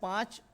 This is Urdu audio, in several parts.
5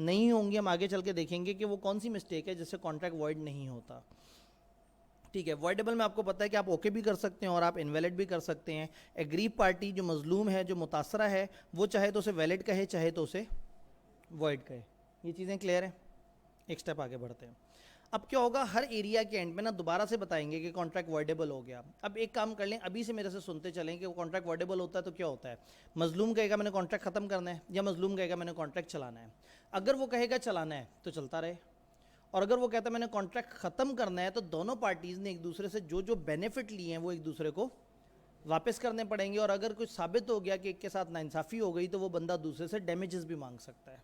نہیں ہوں گی. ہم آگے چل کے دیکھیں گے کہ وہ کون سی مسٹیک ہے جس سے کانٹریکٹ وائڈ نہیں ہوتا. ٹھیک ہے, وائڈیبل میں آپ کو پتہ ہے کہ آپ اوکے بھی کر سکتے ہیں اور آپ انویلڈ بھی کر سکتے ہیں. ایگریو پارٹی جو مظلوم ہے, جو متاثرہ ہے, وہ چاہے تو اسے ویلڈ کہے, چاہے تو اسے وائڈ کہے. یہ چیزیں کلیئر ہیں. ایک سٹیپ آگے بڑھتے ہیں. اب کیا ہوگا, ہر ایریا کے اینڈ میں نا دوبارہ سے بتائیں گے کہ کانٹریکٹ وائڈیبل ہو گیا. اب ایک کام کر لیں, ابھی سے میرے سے سنتے چلیں کہ وہ کانٹریکٹ وائڈیبل ہوتا ہے تو کیا ہوتا ہے. مظلوم کہے گا میں نے کانٹریکٹ ختم کرنا ہے, یا مظلوم کہے گا میں نے کانٹریکٹ چلانا ہے. اگر وہ کہے گا چلانا ہے تو چلتا رہے, اور اگر وہ کہتا ہے میں نے کانٹریکٹ ختم کرنا ہے تو دونوں پارٹیز نے ایک دوسرے سے جو بینیفٹ لیے ہیں وہ ایک دوسرے کو واپس کرنے پڑیں گے. اور اگر کچھ ثابت ہو گیا کہ ایک کے ساتھ ناانصافی ہو گئی تو وہ بندہ دوسرے سے ڈیمیجز بھی مانگ سکتا ہے,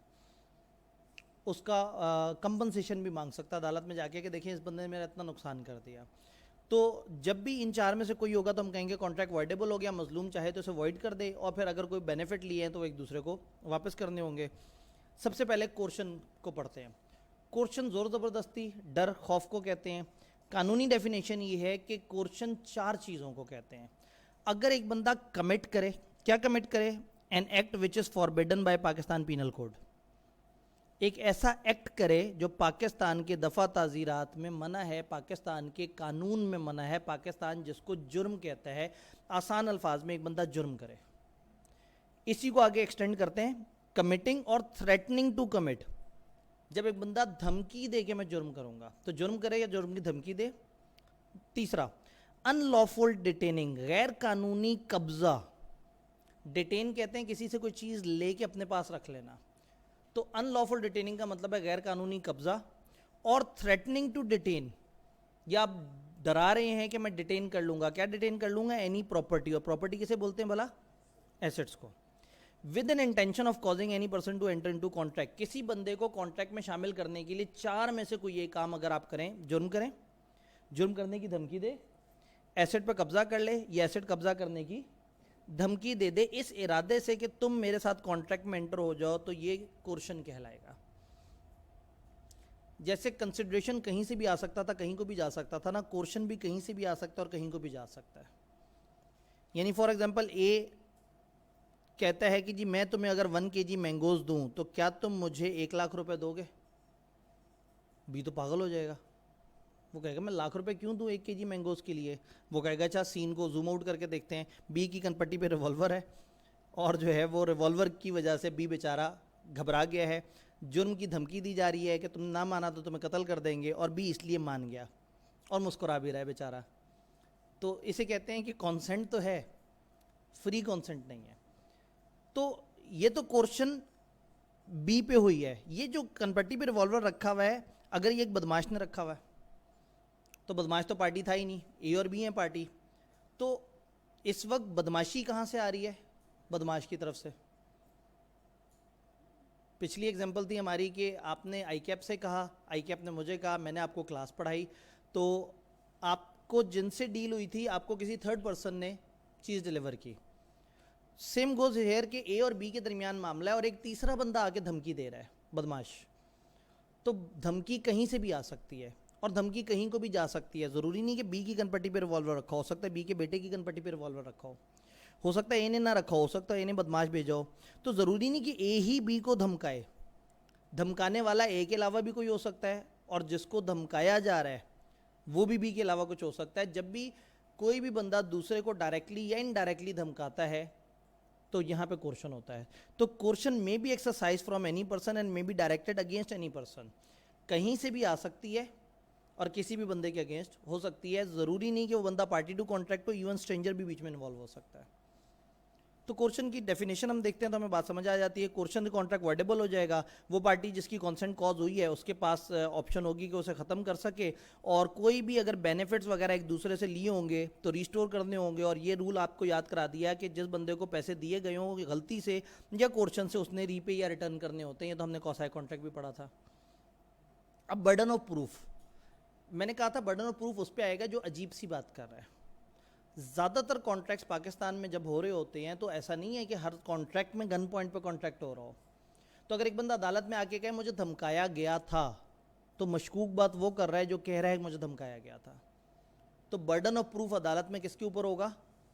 اس کا کمپنسیشن بھی مانگ سکتا ہے عدالت میں جا کے کہ دیکھیں اس بندے نے میرا اتنا نقصان کر دیا. تو جب بھی ان چار میں سے کوئی ہوگا تو ہم کہیں گے کانٹریکٹ وائڈیبل ہو گیا. مظلوم چاہے تو اسے وائڈ کر دے, اور پھر اگر کوئی بینیفٹ لیے ہیں تو وہ ایک دوسرے کو واپس کرنے ہوں گے. سب سے پہلے کورشن کو پڑھتے ہیں. کورشن زور زبردستی, ڈر, خوف کو کہتے ہیں. قانونی ڈیفینیشن یہ ہے کہ کورشن 4 چیزوں کو کہتے ہیں. اگر ایک بندہ کمٹ کرے, کیا کمٹ کرے, an act which is forbidden by Pakistan penal code, ایک ایسا ایکٹ کرے جو پاکستان کے دفعہ تعزیرات میں منع ہے, پاکستان کے قانون میں منع ہے, پاکستان جس کو جرم کہتا ہے. آسان الفاظ میں ایک بندہ جرم کرے. اسی کو آگے ایکسٹینڈ کرتے ہیں, کمٹنگ اور تھریٹننگ ٹو کمٹ. جب ایک بندہ دھمکی دے کہ میں جرم کروں گا تو جرم کرے یا جرم کی دھمکی دے. تیسرا, ان لافل ڈیٹیننگ, غیر قانونی قبضہ. ڈیٹین کہتے ہیں کسی سے کوئی چیز لے کے اپنے پاس رکھ لینا, تو ان لافل ڈیٹیننگ کا مطلب ہے غیر قانونی قبضہ. اور تھریٹننگ ٹو ڈیٹین, یا آپ ڈرا رہے ہیں کہ میں ڈیٹین کر لوں گا. کیا ڈیٹین کر لوں گا, اینی پراپرٹی. اور پراپرٹی کسے بولتے ہیں بھلا, ایسٹس کو. With an intention of causing any person to enter into contract, کسی بندے کو کانٹریکٹ میں شامل کرنے کے لیے 4 میں سے کوئی ایک کام اگر آپ کریں, جرم کریں, جرم کرنے کی دھمکی دے, ایسٹ پہ قبضہ کر لے یا ایسٹ قبضہ کرنے کی دھمکی دے دے اس ارادے سے کہ تم میرے ساتھ کانٹریکٹ میں انٹر ہو جاؤ, تو یہ کورشن کہلائے گا. جیسے کنسیڈریشن کہیں سے بھی آ سکتا تھا, کہیں کو بھی جا سکتا تھا نا, کورشن بھی کہیں سے بھی آ سکتا ہے اور کہیں کو بھی جا سکتا ہے. یعنی فار ایگزامپل اے کہتا ہے کہ جی میں تمہیں اگر 1 kg مینگوز دوں تو کیا تم مجھے 1 لاکھ روپے دو گے. بی تو پاگل ہو جائے گا, وہ کہے گا میں لاکھ روپے کیوں دوں 1 kg مینگوز کے لیے. وہ کہے گا اچھا سین کو زوم آؤٹ کر کے دیکھتے ہیں, بی کی کنپٹی پہ ریوالور ہے, اور جو ہے وہ ریوالور کی وجہ سے بی بیچارہ گھبرا گیا ہے, جرم کی دھمکی دی جا رہی ہے کہ تم نہ مانا تو تمہیں قتل کر دیں گے, اور بی اس لیے مان گیا اور مسکرا بھی رہا ہے بیچارہ. تو اسے کہتے ہیں کہ کانسنٹ تو ہے, فری کانسنٹ نہیں ہے. تو یہ تو کورشن بی پہ ہوئی ہے. یہ جو کنپٹی پہ ریوالور رکھا ہوا ہے, اگر یہ ایک بدماش نے رکھا ہوا ہے تو بدماش تو پارٹی تھا ہی نہیں, اے اور بی ہیں پارٹی. تو اس وقت بدماشی کہاں سے آ رہی ہے, بدماش کی طرف سے. پچھلی ایگزامپل تھی ہماری کہ آپ نے آئی کیپ سے کہا, آئی کیپ نے مجھے کہا, میں نے آپ کو کلاس پڑھائی, تو آپ کو جن سے ڈیل ہوئی تھی آپ کو کسی تھرڈ پرسن نے چیز ڈیلیور کی. سیم گوز ہیئر کہ اے اور بی کے درمیان معاملہ ہے اور ایک تیسرا بندہ آ کے دھمکی دے رہا ہے, بدماش. تو دھمکی کہیں سے بھی آ سکتی ہے اور دھمکی کہیں کو بھی جا سکتی ہے. ضروری نہیں کہ بی کی کنپٹی پہ ریوالور رکھا ہو سکتا ہے بی کے بیٹے کی کنپٹی پہ ریوالور رکھا ہو سکتا ہے اے نے نہ رکھا ہو سکتا ہے اے نے بدماش بھیجا ہو. تو ضروری نہیں کہ اے ہی بی کو دھمکائے, دھمکانے والا اے کے علاوہ بھی کوئی ہو سکتا ہے, اور جس کو دھمکایا جا رہا ہے وہ بھی بی کے علاوہ کچھ ہو سکتا ہے. جب بھی کوئی بھی بندہ دوسرے کو ڈائریکٹلی یا انڈائریکٹلی دھمکاتا ہے تو یہاں پہ کورشن ہوتا ہے. تو coercion may be exercise from any person and may be directed against any person, کہیں سے بھی آ سکتی ہے اور کسی بھی بندے کے اگینسٹ ہو سکتی ہے. ضروری نہیں کہ وہ بندہ پارٹی ٹو کانٹریکٹ ہو, ایون اسٹرینجر بھی بیچ میں انوالو ہو سکتا ہے. تو کورشن کی ڈیفینیشن ہم دیکھتے ہیں تو ہمیں بات سمجھ آ جاتی ہے. کورشن کانٹریکٹ وائڈیبل ہو جائے گا, وہ پارٹی جس کی کانسنٹ کاز ہوئی ہے اس کے پاس آپشن ہوگی کہ اسے ختم کر سکے, اور کوئی بھی اگر بینیفٹس وغیرہ ایک دوسرے سے لیے ہوں گے تو ریسٹور کرنے ہوں گے. اور یہ رول آپ کو یاد کرا دیا کہ جس بندے کو پیسے دیے گئے ہوں غلطی سے یا کورشن سے اس نے ری پے یا ریٹرن کرنے ہوتے ہیں. یہ تو ہم نے کوسائی کانٹریکٹ بھی پڑھا تھا. اب برڈن آف پروف, میں نے کہا تھا برڈن آف پروف اس پہ آئے گا جو عجیب سی بات کر رہا ہے. زیادہ تر کانٹریکٹس پاکستان میں جب ہو رہے ہوتے ہیں تو ایسا نہیں ہے کہ ہر کانٹریکٹ میں گن پوائنٹ پہ کانٹریکٹ ہو رہا ہو. تو اگر ایک بندہ عدالت میں آ کے کہے مجھے دھمکایا گیا تھا, تو مشکوک بات وہ کر رہا ہے جو کہہ رہا ہے کہ مجھے دھمکایا گیا تھا. تو برڈن آف پروف عدالت میں کس کے اوپر ہوگا,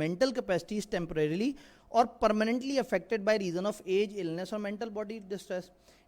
mental capacity is temporarily or permanently affected by reason of age, illness or mental body distress.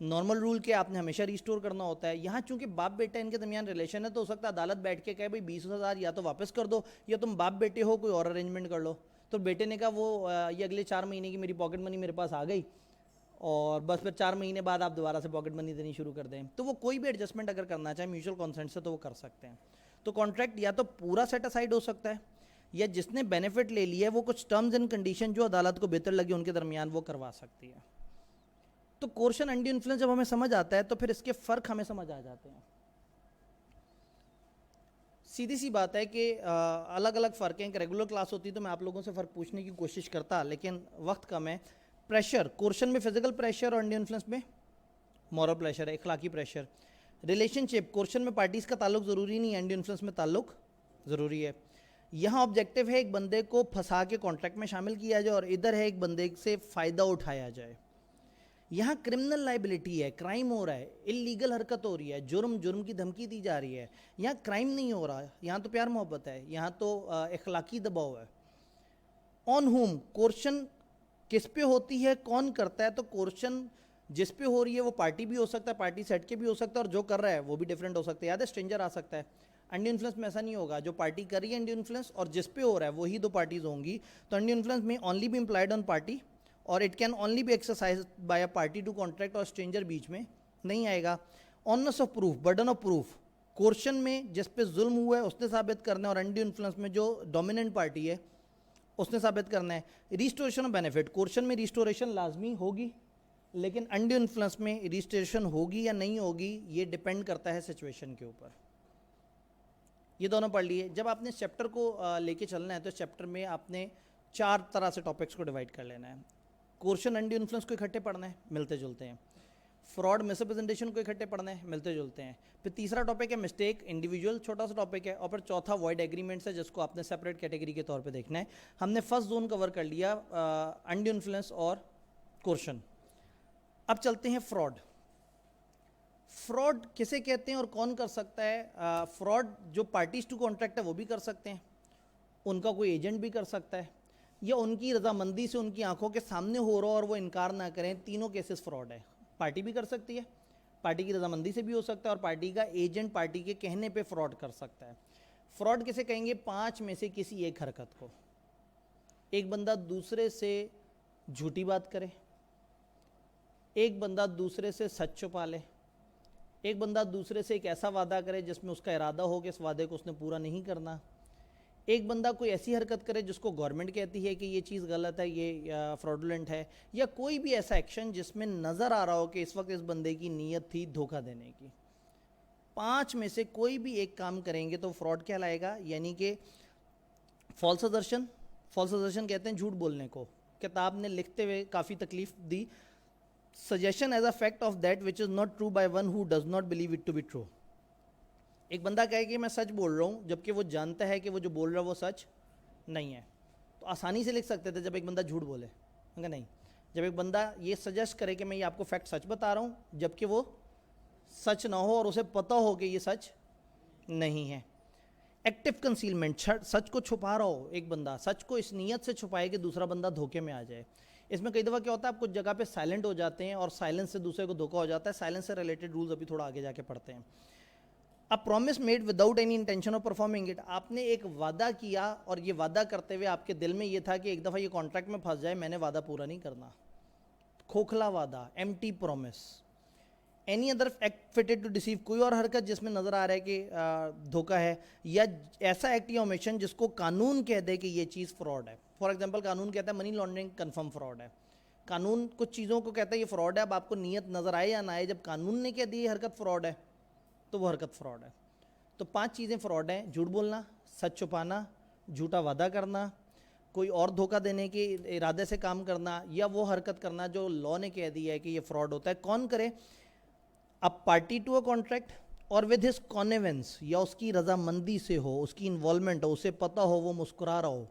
Normal rule کہ آپ نے ہمیشہ ریسٹور کرنا ہوتا ہے. یہاں چونکہ باپ بیٹا ان کے درمیان ریلیشن ہے تو ہو سکتا ہے عدالت بیٹھ کے کہے بھائی 20,000 یا تو واپس کر دو یا تم باپ بیٹے ہو کوئی اور ارینجمنٹ کر لو. تو بیٹے نے کہا وہ یہ اگلے 4 مہینے کی میری پاکٹ منی میرے پاس آ گئی اور بس پھر 4 مہینے بعد آپ دوبارہ سے پاکٹ منی دینی شروع کر دیں. تو وہ کوئی بھی ایڈجسٹمنٹ اگر کرنا چاہے میوچل کانسنٹ سے تو وہ کر سکتے ہیں. تو کانٹریکٹ یا تو پورا سیٹ اسائڈ ہو سکتا ہے یا جس نے بینیفٹ لے لیا ہے وہ کچھ ٹرمز اینڈ کنڈیشن جو عدالت کو بہتر لگے ان کے درمیان وہ کروا سکتی ہے. تو کورشن انڈی انفلوئنس جب ہمیں سمجھ آتا ہے تو پھر اس کے فرق ہمیں سمجھ آ جاتے ہیں. سیدھی سی بات ہے کہ الگ الگ فرق ہیں. ایک ریگولر کلاس ہوتی تو میں آپ لوگوں سے فرق پوچھنے کی کوشش کرتا لیکن وقت کم ہے. پریشر کورشن میں فزیکل پریشر اور انڈی انفلوئنس میں مورل پریشر ہے, اخلاقی پریشر. ریلیشن شپ کورشن میں پارٹیز کا تعلق ضروری نہیں ہے, انڈی انفلوئنس میں تعلق ضروری ہے. یہاں آبجیکٹیو ہے ایک بندے کو پھنسا کے کانٹریکٹ میں شامل کیا جائے اور ادھر ہے ایک بندے سے فائدہ اٹھایا جائے. یہاں کرمنل لائبلٹی ہے, کرائم ہو رہا ہے, اللیگل حرکت ہو رہی ہے, جرم کی دھمکی دی جا رہی ہے. یہاں کرائم نہیں ہو رہا, یہاں تو پیار محبت ہے, یہاں تو اخلاقی دباؤ ہے. آن ہوم کورشن کس پہ ہوتی ہے, کون کرتا ہے؟ تو کورشن جس پہ ہو رہی ہے وہ پارٹی بھی ہو سکتا ہے, پارٹی سیٹ کے بھی ہو سکتا ہے, اور جو کر رہا ہے وہ بھی ڈیفرنٹ ہو سکتا ہے. یاد ہے اسٹرینجر آ سکتا ہے. انڈی انفلوئنس میں ایسا نہیں ہوگا, جو پارٹی کر رہی ہے انڈی انفلوئنس اور جس پہ ہو رہا ہے وہی 2 پارٹیز ہوں گی. تو undue influence may only be employed on party اور it can only be exercise by a party to contract, اور اسٹرینجر بیچ میں نہیں آئے گا. Onus of proof, burden of proof coercion میں جس پہ ظلم ہوا ہے اس نے ثابت کرنا ہے, اور انڈی انفلوئنس میں جو ڈومیننٹ پارٹی ہے اس نے ثابت کرنا ہے. ریسٹوریشن آف بینیفٹ کورشن میں ریسٹوریشن لازمی ہوگی لیکن انڈی انفلوئنس میں ریسٹوریشن ہوگی یا نہیں ہوگی یہ ڈیپینڈ کرتا ہے سچویشن کے اوپر. یہ دونوں پڑھ لیے. جب آپ نے اس چیپٹر کو لے کے چلنا ہے تو اس چیپٹر میں آپ نے 4 طرح سے ٹاپکس کو ڈیوائڈ کر لینا ہے. کورشن انڈی انفلوئنس کو اکٹھے پڑھنا ہے, ملتے جلتے ہیں. فراڈ مس ریپرزنٹیشن کو اکٹھے پڑھنا ہے, ملتے جلتے ہیں. پھر تیسرا ٹاپک ہے مسٹیک انڈیویجول, چھوٹا سا ٹاپک ہے. اور پھر چوتھا وائڈ ایگریمنٹس ہے جس کو آپ نے سیپریٹ کیٹیگری کے طور پہ دیکھنا ہے. ہم نے فرسٹ زون کور کر لیا انڈی انفلوئنس اور کورشن. اب چلتے ہیں فراڈ. فراڈ کسے کہتے ہیں اور کون کر سکتا ہے؟ فراڈ جو پارٹیز ٹو کانٹریکٹ ہے وہ بھی کر سکتے ہیں, ان کا کوئی ایجنٹ بھی کر سکتا ہے, یا ان کی رضامندی سے ان کی آنکھوں کے سامنے ہو رہا اور وہ انکار نہ کریں. تینوں کیسز فراڈ ہے. پارٹی بھی کر سکتی ہے, پارٹی کی رضامندی سے بھی ہو سکتا ہے, اور پارٹی کا ایجنٹ پارٹی کے کہنے پہ فراڈ کر سکتا ہے. فراڈ کسے کہیں گے؟ 5 میں سے کسی ایک حرکت کو. ایک بندہ دوسرے سے جھوٹی بات کرے, ایک بندہ دوسرے سے سچ چھپا لے, ایک بندہ دوسرے سے ایک ایسا وعدہ کرے جس میں اس کا ارادہ ہو کہ اس وعدے کو اس نے پورا نہیں کرنا, ایک بندہ کوئی ایسی حرکت کرے جس کو گورنمنٹ کہتی ہے کہ یہ چیز غلط ہے, یہ فراڈولنٹ ہے, یا کوئی بھی ایسا ایکشن جس میں نظر آ رہا ہو کہ اس وقت اس بندے کی نیت تھی دھوکہ دینے کی. 5 میں سے کوئی بھی ایک کام کریں گے تو فراڈ کہلائے گا. یعنی کہ فالس ازرشن, فالس ازرشن کہتے ہیں جھوٹ بولنے کو. کتاب نے لکھتے ہوئے کافی تکلیف دی. Suggestion as a fact of that which is not true by one who does not believe it to be true. ایک بندہ کہے کہ میں سچ بول رہا ہوں جبکہ وہ جانتا ہے کہ وہ جو بول رہا ہے وہ سچ نہیں ہے. تو آسانی سے لکھ سکتے تھے جب ایک بندہ جھوٹ بولے, نہیں, جب ایک بندہ یہ سجیسٹ کرے کہ میں یہ آپ کو فیکٹ سچ بتا رہا ہوں جبکہ وہ سچ نہ ہو اور اسے پتہ ہو کہ یہ سچ نہیں ہے. ایکٹیو کنسیلمنٹ, سچ کو چھپا رہا ہو ایک بندہ, سچ کو اس نیت سے چھپائے کہ دوسرا بندہ دھوکے میں آ جائے. اس میں کئی دفعہ کیا ہوتا ہے آپ کچھ جگہ پہ سائلنٹ ہو جاتے ہیں اور سائلنس سے دوسرے کو دھوکا ہو جاتا ہے. سائلنس سے ریلیٹڈ رولز ابھی تھوڑا آگے جا کے پڑھتے ہیں. A promise made without any intention of performing it. آپ نے ایک وعدہ کیا اور یہ وعدہ کرتے ہوئے آپ کے دل میں یہ تھا کہ ایک دفعہ یہ کانٹریکٹ میں پھنس جائے میں نے وعدہ پورا نہیں کرنا. کھوکھلا وعدہ, empty promise. Any other act fitted to deceive, کوئی اور حرکت جس میں نظر آ رہا ہے کہ دھوکہ ہے, یا ایسا ایکٹ یا اومیشن جس کو قانون کہہ دے کہ یہ چیز فراڈ ہے. فار ایگزامپل قانون کہتا ہے منی لانڈرنگ کنفرم فراڈ ہے. قانون کچھ چیزوں کو کہتا ہے یہ فراڈ ہے, اب آپ کو نیت نظر آئے یا نہ آئے, جب قانون نے کہہ دی یہ حرکت فراڈ ہے تو وہ حرکت فراڈ ہے. تو 5 چیزیں فراڈ ہیں: جھوٹ بولنا, سچ چھپانا, جھوٹا وعدہ کرنا, کوئی اور دھوکہ دینے کے ارادے سے کام کرنا, یا وہ حرکت کرنا جو لاء نے کہہ دیا ہے کہ یہ فراڈ ہوتا ہے. کون کرے؟ اب پارٹی ٹو اے کانٹریکٹ اور ود ہز کانیونس, یا اس کی رضامندی سے ہو, اس کی انوالومنٹ ہو, اسے پتہ ہو وہ مسکرا رہا ہو,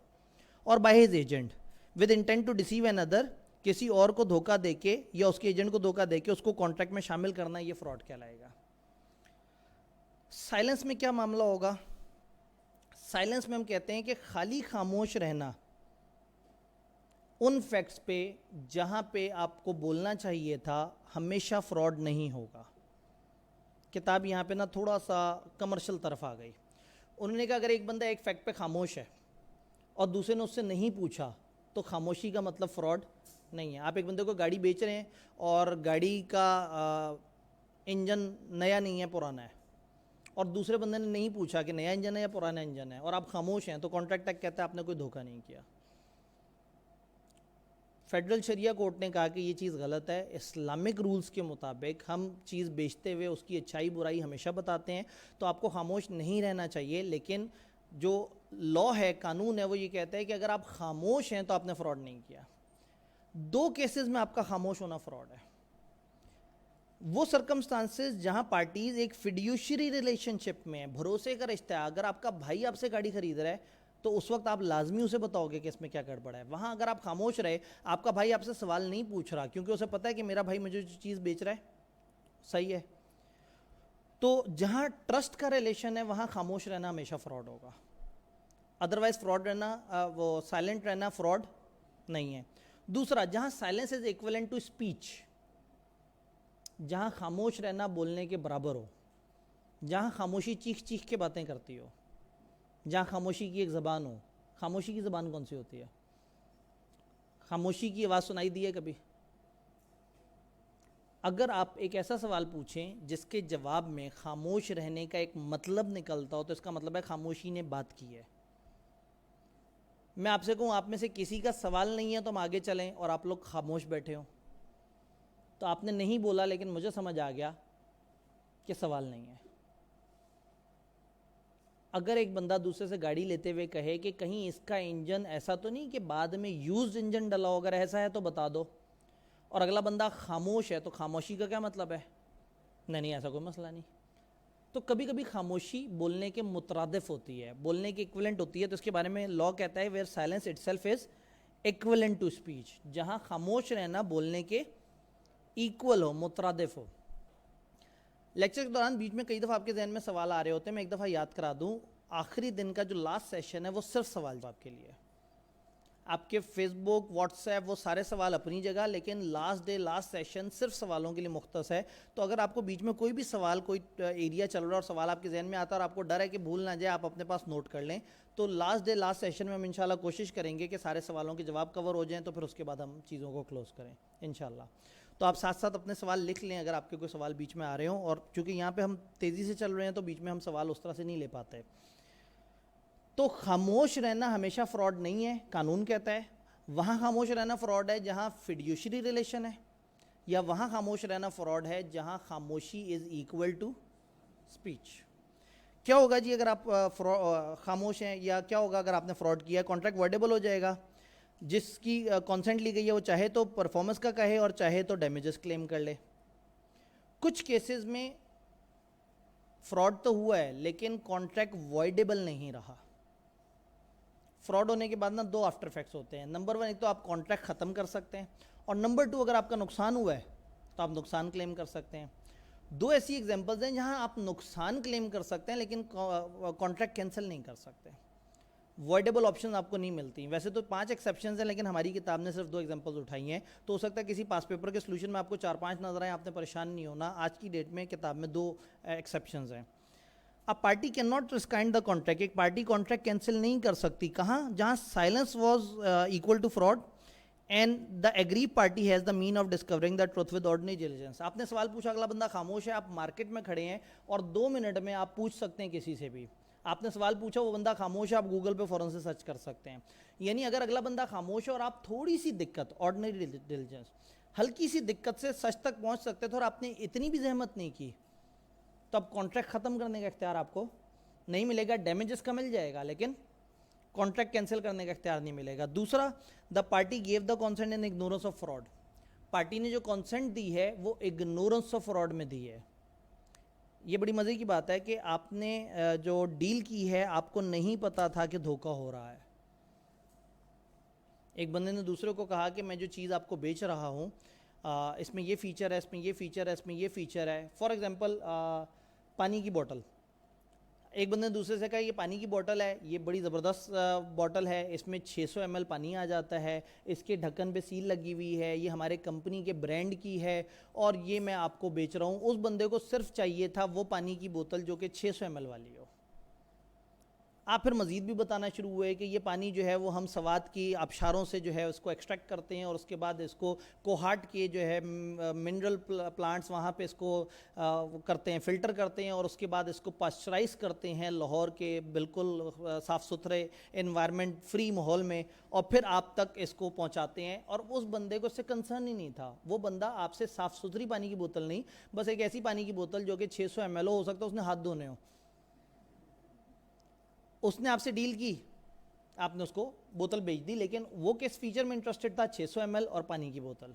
اور by his agent with intent to deceive another, کسی اور کو دھوکہ دے کے یا اس کے ایجنٹ کو دھوکہ دے کے اس کو کانٹریکٹ میں شامل کرنا, یہ فراڈ کہلائے گا. سائلنس میں کیا معاملہ ہوگا؟ سائلنس میں ہم کہتے ہیں کہ خالی خاموش رہنا ان فیکٹس پہ جہاں پہ آپ کو بولنا چاہیے تھا ہمیشہ فراڈ نہیں ہوگا. کتاب یہاں پہ نا تھوڑا سا کمرشل طرف آ گئی. انہوں نے کہا اگر ایک بندہ ایک فیکٹ پہ خاموش ہے اور دوسرے نے اس سے نہیں پوچھا تو خاموشی کا مطلب فراڈ نہیں ہے. آپ ایک بندے کو گاڑی بیچ رہے ہیں اور گاڑی کا انجن نیا نہیں ہے پرانا ہے, اور دوسرے بندے نے نہیں پوچھا کہ نیا انجن ہے یا پرانا انجن ہے, اور آپ خاموش ہیں, تو کانٹریکٹ ایکٹ کہتا ہے آپ نے کوئی دھوکہ نہیں کیا. فیڈرل شریعہ کورٹ نے کہا کہ یہ چیز غلط ہے. اسلامک رولز کے مطابق ہم چیز بیچتے ہوئے اس کی اچھائی برائی ہمیشہ بتاتے ہیں, تو آپ کو خاموش نہیں رہنا چاہیے. لیکن جو لا ہے, قانون ہے, وہ یہ کہتا ہے کہ اگر آپ خاموش ہیں تو آپ نے فراڈ نہیں کیا. 2 کیسز میں آپ کا خاموش ہونا فراڈ ہے. وہ سرکمسٹانسز جہاں پارٹیز ایک فیڈیوشری ریلیشن شپ میں ہیں, بھروسے کا رشتہ ہے. اگر آپ کا بھائی آپ سے گاڑی خرید رہا ہے تو اس وقت آپ لازمی اسے بتاؤ گے کہ اس میں کیا گڑبڑ ہے. وہاں اگر آپ خاموش رہے, آپ کا بھائی آپ سے سوال نہیں پوچھ رہا کیونکہ اسے پتہ ہے کہ میرا بھائی مجھے جو چیز بیچ رہا ہے صحیح ہے, تو جہاں ٹرسٹ کا ریلیشن ہے وہاں خاموش رہنا ہمیشہ فراڈ ہوگا. ادروائز فراڈ رہنا, وہ سائلنٹ رہنا فراڈ نہیں ہے. دوسرا, جہاں silence is equivalent to speech, جہاں خاموش رہنا بولنے کے برابر ہو, جہاں خاموشی چیخ چیخ کے باتیں کرتی ہو, جہاں خاموشی کی ایک زبان ہو. خاموشی کی زبان کون سی ہوتی ہے؟ خاموشی کی آواز سنائی دی ہے کبھی؟ اگر آپ ایک ایسا سوال پوچھیں جس کے جواب میں خاموش رہنے کا ایک مطلب نکلتا ہو تو اس کا مطلب ہے خاموشی نے بات کی ہے. میں آپ سے کہوں آپ میں سے کسی کا سوال نہیں ہے تو ہم آگے چلیں اور آپ لوگ خاموش بیٹھے ہوں, تو آپ نے نہیں بولا لیکن مجھے سمجھ آ گیا کہ سوال نہیں ہے. اگر ایک بندہ دوسرے سے گاڑی لیتے ہوئے کہے کہ کہیں اس کا انجن ایسا تو نہیں کہ بعد میں یوزڈ انجن ڈلا ہو, اگر ایسا ہے تو بتا دو, اور اگلا بندہ خاموش ہے, تو خاموشی کا کیا مطلب ہے؟ نہیں ایسا کوئی مسئلہ نہیں. تو کبھی کبھی خاموشی بولنے کے مترادف ہوتی ہے, بولنے کے ایکویلنٹ ہوتی ہے. تو اس کے بارے میں لا کہتا ہے where silence itself is equivalent to speech, جہاں خاموش رہنا بولنے کے ایکول ہو, مترادف ہو. لیکچر کے دوران بیچ میں کئی دفعہ آپ کے ذہن میں سوال آ رہے ہوتے ہیں, میں ایک دفعہ یاد کرا دوں. آخری دن کا جو لاسٹ سیشن ہے وہ صرف سوال جواب کے لیے. آپ کے فیس بک, واٹس ایپ, وہ سارے سوال اپنی جگہ, لیکن لاسٹ ڈے لاسٹ سیشن صرف سوالوں کے لیے مختص ہے. تو اگر آپ کو بیچ میں کوئی بھی سوال, کوئی ایریا چل رہا ہے اور سوال آپ کے ذہن میں آتا ہے اور آپ کو ڈر ہے کہ بھول نہ جائے, آپ اپنے پاس نوٹ کر لیں. تو لاسٹ ڈے لاسٹ سیشن میں ہم انشاءاللہ کوشش کریں گے کہ سارے سوالوں کے جواب کور ہو جائیں, تو پھر اس کے بعد ہم چیزوں کو کلوز کریں انشاءاللہ. تو آپ ساتھ ساتھ اپنے سوال لکھ لیں اگر آپ کے کوئی سوال بیچ میں آ رہے ہوں, اور چونکہ یہاں پہ ہم تیزی سے چل رہے ہیں تو بیچ میں ہم سوال اس طرح سے نہیں لے پاتے. تو خاموش رہنا ہمیشہ فراڈ نہیں ہے, قانون کہتا ہے. وہاں خاموش رہنا فراڈ ہے جہاں فیڈیوشری ریلیشن ہے, یا وہاں خاموش رہنا فراڈ ہے جہاں خاموشی از ایکول ٹو اسپیچ. کیا ہوگا جی اگر آپ خاموش ہیں, یا کیا ہوگا اگر آپ نے فراڈ کیا؟ کانٹریکٹ ورڈیبل ہو جائے گا. جس کی کانسنٹ لی گئی ہے وہ چاہے تو پرفارمنس کا کہے اور چاہے تو ڈیمیجز کلیم کر لے. کچھ کیسز میں فراڈ تو ہوا ہے لیکن کانٹریکٹ وائڈیبل نہیں رہا. فراڈ ہونے کے بعد نا 2 آفٹر افیکٹس ہوتے ہیں. نمبر 1, ایک تو آپ کانٹریکٹ ختم کر سکتے ہیں, اور نمبر 2, اگر آپ کا نقصان ہوا ہے تو آپ نقصان کلیم کر سکتے ہیں. 2 ایسی ایگزامپلز ہیں جہاں آپ نقصان کلیم کر سکتے ہیں لیکن کانٹریکٹ کینسل نہیں کر سکتے. وائڈیبل آپشن آپ کو نہیں ملتی. ویسے تو 5 ایکسیپشنز ہیں لیکن ہماری کتاب نے صرف 2 ایگزامپلز اٹھائی ہیں. تو ہو سکتا ہے کسی پاس پیپر کے سولوشن میں آپ کو 4-5 نظر آئیں, آپ نے پریشان نہیں ہونا. آج کی ڈیٹ میں کتاب میں 2 ایکسیپشنز ہیں. اب party can not rescind the contract, ایک پارٹی کانٹریکٹ کینسل نہیں کر سکتی. کہاں؟ جہاں silence was equal to fraud and the agree party has the mean of discovering the truth with ordinary diligence. آپ نے سوال پوچھا, اگلا بندہ خاموش ہے, آپ مارکیٹ میں کھڑے ہیں اور 2 منٹ میں آپ پوچھ سکتے ہیں کسی سے بھی. آپ نے سوال پوچھا, وہ بندہ خاموش ہے, آپ گوگل پہ فوراً سے سرچ کر سکتے ہیں. یعنی اگر اگلا بندہ خاموش ہے اور آپ تھوڑی سی دقت, آرڈنری ڈیلیجنس, ہلکی سی دقت سے سچ تک پہنچ سکتے تھے اور آپ نے اتنی بھی زحمت نہیں کی, تو اب کانٹریکٹ ختم کرنے کا اختیار آپ کو نہیں ملے گا. ڈیمیجز کا مل جائے گا لیکن کانٹریکٹ کینسل کرنے کا اختیار نہیں ملے گا. دوسرا, the party give the consent in ignorance of fraud. Party نے جو کانسنٹ دی ہے وہ اگنورنس آف فراڈ میں دی ہے. یہ بڑی مزے کی بات ہے کہ آپ نے جو ڈیل کی ہے آپ کو نہیں پتا تھا کہ دھوکہ ہو رہا ہے. ایک بندے نے دوسرے کو کہا کہ میں جو چیز آپ کو بیچ رہا ہوں اس میں یہ فیچر ہے, اس میں یہ فیچر ہے, اس میں یہ فیچر ہے. فار ایگزامپل پانی کی بوٹل, ایک بندے نے دوسرے سے کہا یہ پانی کی بوٹل ہے, یہ بڑی زبردست بوٹل ہے, اس میں 600 ml پانی آ جاتا ہے, اس کے ڈھکن پہ سیل لگی ہوئی ہے, یہ ہمارے کمپنی کے برانڈ کی ہے اور یہ میں آپ کو بیچ رہا ہوں. اس بندے کو صرف چاہیے تھا وہ پانی کی بوتل جو کہ 600 ml والی ہو. آپ پھر مزید بھی بتانا شروع ہوئے کہ یہ پانی جو ہے وہ ہم سوات کی آبشاروں سے جو ہے اس کو ایکسٹریکٹ کرتے ہیں اور اس کے بعد اس کو کوہاٹ کے جو ہے منرل پلانٹس وہاں پہ اس کو کرتے ہیں, فلٹر کرتے ہیں اور اس کے بعد اس کو پاسچرائز کرتے ہیں لاہور کے بالکل صاف ستھرے انوائرمنٹ فری ماحول میں, اور پھر آپ تک اس کو پہنچاتے ہیں. اور اس بندے کو اس سے کنسرن ہی نہیں تھا, وہ بندہ آپ سے صاف ستھری پانی کی بوتل نہیں, بس ایک ایسی پانی کی بوتل جو کہ 600 ml ہو سکتا ہے اس نے ہاتھ دھونے ہو, اس نے آپ سے ڈیل کی, آپ نے اس کو بوتل بیچ دی, لیکن وہ کس فیچر میں انٹرسٹڈ تھا؟ 600 ml اور پانی کی بوتل.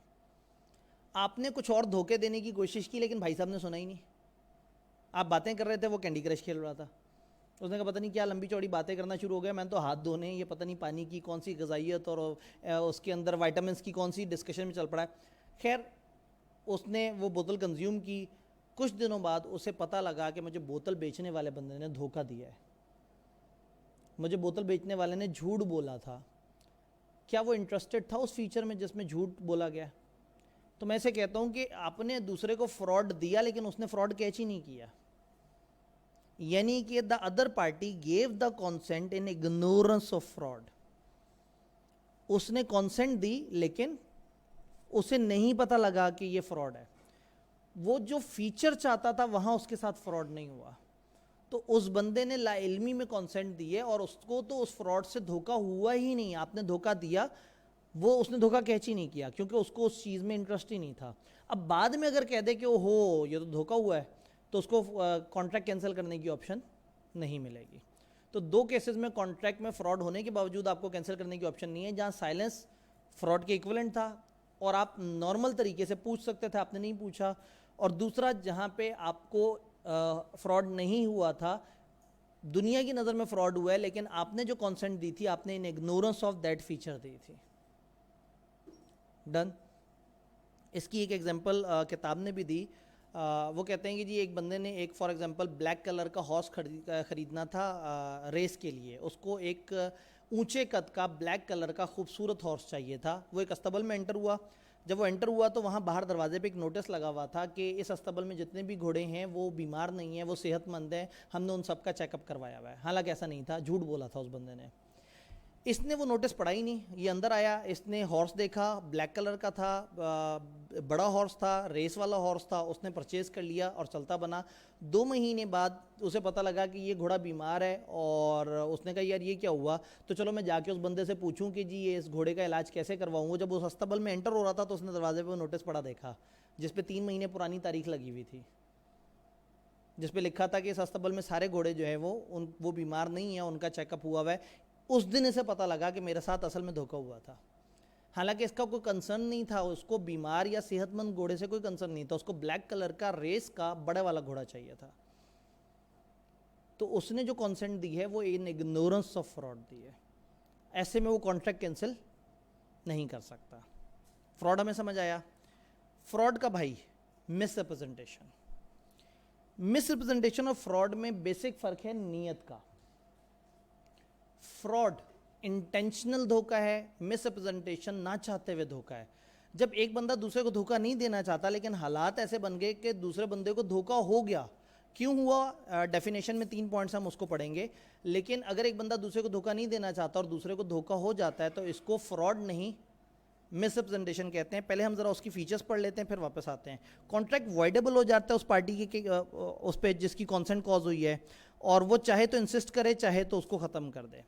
آپ نے کچھ اور دھوکے دینے کی کوشش کی لیکن بھائی صاحب نے سنا ہی نہیں. آپ باتیں کر رہے تھے, وہ کینڈی کرش کھیل رہا تھا. اس نے کہا پتہ نہیں کیا لمبی چوڑی باتیں کرنا شروع ہو گیا, میں نے تو ہاتھ دھونے, یہ پتہ نہیں پانی کی کون سی غذائیت اور اس کے اندر وائٹامنس کی کون سی ڈسکشن میں چل پڑا ہے. خیر اس نے وہ بوتل کنزیوم کی. کچھ دنوں بعد اسے پتہ لگا کہ مجھے بوتل بیچنے والے بندے نے دھوکہ دیا ہے, مجھے بوتل بیچنے والے نے جھوٹ بولا تھا. کیا وہ انٹرسٹڈ تھا اس فیچر میں جس میں جھوٹ بولا گیا؟ تو میں اسے کہتا ہوں کہ آپ نے دوسرے کو فراڈ دیا لیکن اس نے فراڈ کیچ ہی نہیں کیا. یعنی کہ the other party gave the consent in ignorance of fraud. اس نے کانسنٹ دی لیکن اسے نہیں پتہ لگا کہ یہ فراڈ ہے. وہ جو فیچر چاہتا تھا وہاں اس کے ساتھ فراڈ نہیں ہوا, تو اس بندے نے لا علمی میں کانسنٹ دی ہے اور اس کو تو اس فراڈ سے دھوکہ ہوا ہی نہیں. آپ نے دھوکہ دیا, وہ اس نے دھوکہ کیچ ہی نہیں کیا کیونکہ اس کو اس چیز میں انٹرسٹ ہی نہیں تھا. اب بعد میں اگر کہہ دے کہ اوہو یہ تو دھوکہ ہوا ہے تو اس کو کانٹریکٹ کینسل کرنے کی آپشن نہیں ملے گی. تو دو کیسز میں کانٹریکٹ میں فراڈ ہونے کے باوجود آپ کو کینسل کرنے کی آپشن نہیں ہے, جہاں سائلنس فراڈ کے ایکویلنٹ تھا اور آپ نارمل طریقے سے پوچھ سکتے تھے, آپ نے نہیں پوچھا. اور دوسرا جہاں پہ آپ کو فراڈ نہیں ہوا تھا, دنیا کی نظر میں فراڈ ہوا ہے لیکن آپ نے جو کانسنٹ دی تھی آپ نے ان اگنورنس آف دیٹ فیچر دی تھی. ڈن. اس کی ایک ایگزامپل کتاب نے بھی دی. وہ کہتے ہیں کہ جی ایک بندے نے ایک فار ایگزامپل بلیک کلر کا ہارس خریدنا تھا ریس کے لیے. اس کو ایک اونچے قد کا بلیک کلر کا خوبصورت ہارس چاہیے تھا. وہ ایک استبل میں انٹر ہوا. جب وہ انٹر ہوا تو وہاں باہر دروازے پہ ایک نوٹس لگا ہوا تھا کہ اس استبل میں جتنے بھی گھوڑے ہیں وہ بیمار نہیں ہیں, وہ صحت مند ہیں, ہم نے ان سب کا چیک اپ کروایا ہوا ہے. حالانکہ ایسا نہیں تھا, جھوٹ بولا تھا اس بندے نے. اس نے وہ نوٹس پڑھا ہی نہیں. یہ اندر آیا, اس نے ہارس دیکھا, بلیک کلر کا تھا, بڑا ہارس تھا, ریس والا ہارس تھا. اس نے پرچیز کر لیا اور چلتا بنا. 2 مہینے بعد اسے پتہ لگا کہ یہ گھوڑا بیمار ہے اور اس نے کہا یار یہ کیا ہوا, تو چلو میں جا کے اس بندے سے پوچھوں کہ جی یہ اس گھوڑے کا علاج کیسے کرواؤں. وہ جب اس استبل میں انٹر ہو رہا تھا تو اس نے دروازے پہ نوٹس پڑھا دیکھا جس پہ 3 مہینے پرانی تاریخ لگی ہوئی تھی, جس پہ لکھا تھا کہ اس استبل میں سارے گھوڑے جو ہیں وہ بیمار نہیں ہیں, ان کا چیک اپ ہوا ہوا ہے. اس دن اسے پتہ لگا کہ میرے ساتھ اصل میں دھوکہ ہوا تھا. حالانکہ اس کا کوئی کنسرن نہیں تھا, اس کو بیمار یا صحت مند گھوڑے سے کوئی کنسرن نہیں تھا, اس کو بلیک کلر کا ریس کا بڑے والا گھوڑا چاہیے تھا. تو اس نے جو کانسنٹ دی ہے وہ ان اگنورنس آف فراڈ دی ہے. ایسے میں وہ کانٹریکٹ کینسل نہیں کر سکتا. فراڈ ہمیں سمجھ آیا. فراڈ کا بھائی مس ریپرزنٹیشن. مس ریپرزنٹیشن اور فراڈ میں بیسک فرق ہے نیت کا. فراڈ انٹینشنل دھوکہ ہے, مس ریپرزنٹیشن نہ چاہتے ہوئے دھوکہ ہے. جب ایک بندہ دوسرے کو دھوکہ نہیں دینا چاہتا لیکن حالات ایسے بن گئے کہ دوسرے بندے کو دھوکہ ہو گیا. کیوں ہوا؟ ڈیفینیشن میں 3 پوائنٹس ہم اس کو پڑھیں گے. لیکن اگر ایک بندہ دوسرے کو دھوکہ نہیں دینا چاہتا اور دوسرے کو دھوکہ ہو جاتا ہے تو اس کو فراڈ نہیں مس ریپرزنٹیشن کہتے ہیں. پہلے ہم ذرا اس کی فیچرز پڑھ لیتے ہیں پھر واپس آتے ہیں. کانٹریکٹ وائڈیبل ہو جاتا ہے اس پارٹی کے اس پہ جس کی کانسنٹ کاز ہوئی ہے, اور وہ چاہے تو انسسٹ کرے چاہے تو اس کو ختم کر دے.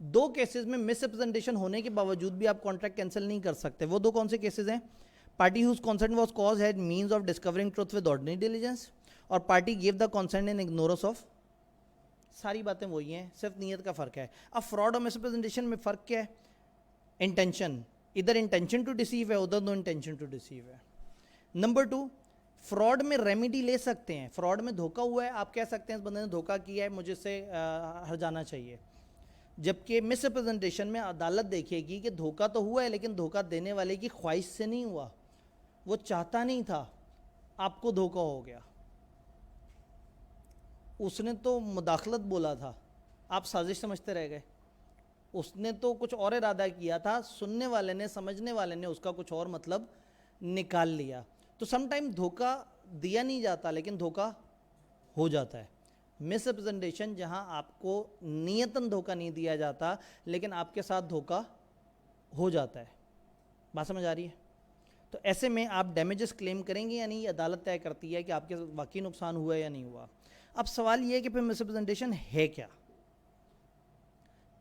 2 کیسز میں مس ریپرزنٹیشن ہونے کے باوجود بھی آپ کانٹریکٹ کینسل نہیں کر سکتے. وہ 2 کون سے کیسز ہیں؟ Party whose consent was cause had means of discovering truth with ordinary diligence, اور party give the consent in ignorance of. ساری باتیں وہی ہیں, صرف نیت کا فرق ہے. اب فراڈ اور مس ریپرزنٹیشن میں فرق کیا ہے؟ انٹینشن. ادھر انٹینشن ٹو ڈیسیو ہے, ادھر نو انٹینشن ٹو ڈیسیو ہے. نمبر 2, فراڈ میں ریمیڈی لے سکتے ہیں. فراڈ میں دھوکہ ہوا ہے, آپ کہہ سکتے ہیں اس بندے نے دھوکہ کیا ہے, مجھے اس سے ہٹ جانا چاہیے. جبکہ مس ریپرزنٹیشن میں عدالت دیکھے گی کہ دھوکہ تو ہوا ہے لیکن دھوکہ دینے والے کی خواہش سے نہیں ہوا, وہ چاہتا نہیں تھا, آپ کو دھوکہ ہو گیا. اس نے تو مداخلت بولا تھا, آپ سازش سمجھتے رہ گئے. اس نے تو کچھ اور ارادہ کیا تھا, سننے والے نے, سمجھنے والے نے اس کا کچھ اور مطلب نکال لیا. تو سم ٹائم دھوکہ دیا نہیں جاتا لیکن دھوکہ ہو جاتا ہے. مس ریپرزنٹیشن جہاں آپ کو نیتاً دھوکہ نہیں دیا جاتا لیکن آپ کے ساتھ دھوکہ ہو جاتا ہے. بات سمجھ آ رہی ہے؟ تو ایسے میں آپ ڈیمیجز کلیم کریں گے یا نہیں, عدالت طے کرتی ہے کہ آپ کے واقعی نقصان ہوا ہے یا نہیں ہوا. اب سوال یہ ہے کہ پھر مس ریپرزنٹیشن ہے کیا؟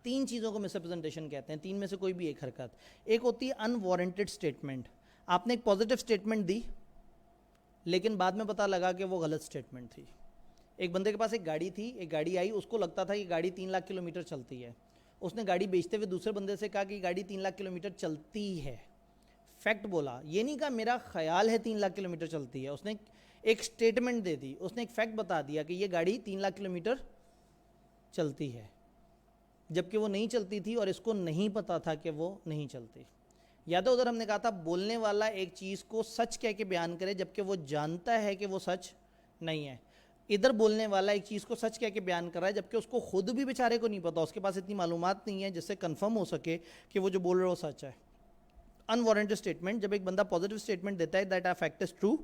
3 چیزوں کو مس ریپرزنٹیشن کہتے ہیں, 3 میں سے کوئی بھی ایک حرکت. ایک ہوتی ہے ان وارنٹڈ اسٹیٹمنٹ. آپ نے ایک پازیٹیو اسٹیٹمنٹ دی لیکن بعد میں پتہ لگا کہ وہ غلط اسٹیٹمنٹ تھی. ایک بندے کے پاس ایک گاڑی تھی, ایک گاڑی آئی, اس کو لگتا تھا کہ گاڑی 3 لاکھ کلومیٹر چلتی ہے. اس نے گاڑی بیچتے ہوئے دوسرے بندے سے کہا کہ گاڑی 3 لاکھ کلومیٹر چلتی ہے. فیکٹ بولا, یہ نہیں کہا میرا خیال ہے 3 لاکھ کلومیٹر چلتی ہے. اس نے ایک اسٹیٹمنٹ دے دی, اس نے ایک فیکٹ بتا دیا کہ یہ گاڑی 3 لاکھ کلومیٹر چلتی ہے, جبکہ وہ نہیں چلتی تھی اور اس کو نہیں پتا تھا کہ وہ نہیں چلتی. یا تو ادھر ہم نے کہا تھا بولنے والا ایک چیز کو سچ کہہ کے بیان کرے جبکہ وہ جانتا ہے کہ وہ سچ نہیں ہے. ادھر بولنے والا ایک چیز کو سچ کہہ کے بیان کر رہا ہے جبکہ اس کو خود بھی بیچارے کو نہیں پتا, اس کے پاس اتنی معلومات نہیں ہے جس سے کنفرم ہو سکے کہ وہ جو بول رہا ہے وہ سچ ہے. انوارنٹڈ اسٹیٹمنٹ, جب ایک بندہ پازیٹیو اسٹیٹمنٹ دیتا ہے that a fact is true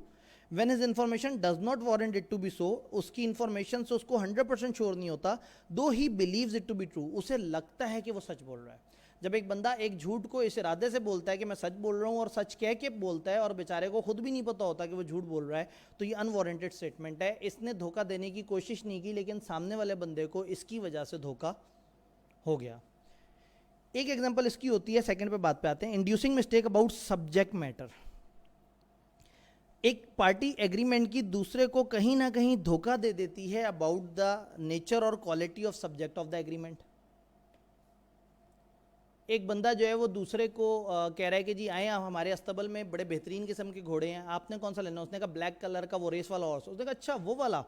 when his information does not warrant it to be so. اس کی انفارمیشن سے اس کو 100% شیور نہیں ہوتا, though he believes it to be true, اسے لگتا ہے کہ وہ سچ بول رہا ہے. جب ایک بندہ ایک جھوٹ کو اس ارادے سے بولتا ہے کہ میں سچ بول رہا ہوں اور سچ کہہ کے بولتا ہے اور بیچارے کو خود بھی نہیں پتا ہوتا کہ وہ جھوٹ بول رہا ہے, تو یہ انوارنٹڈ اسٹیٹمنٹ ہے. اس نے دھوکہ دینے کی کوشش نہیں کی لیکن سامنے والے بندے کو اس کی وجہ سے دھوکہ ہو گیا. ایک ایگزامپل اس کی ہوتی ہے, سیکنڈ پہ بات پہ آتے ہیں, inducing mistake about subject matter. ایک پارٹی ایگریمنٹ کی دوسرے کو کہیں نہ کہیں دھوکہ دے دیتی ہے اباؤٹ دا نیچر اور quality of subject of the agreement. ایک بندہ جو ہے وہ دوسرے کو کہہ رہا ہے کہ جی آئیں آپ ہمارے استبل میں بڑے بہترین قسم کے گھوڑے ہیں, آپ نے کون سا لینا؟ اس نے کہا بلیک کلر کا وہ ریس والا ہارس. اس نے کہا اچھا وہ والا,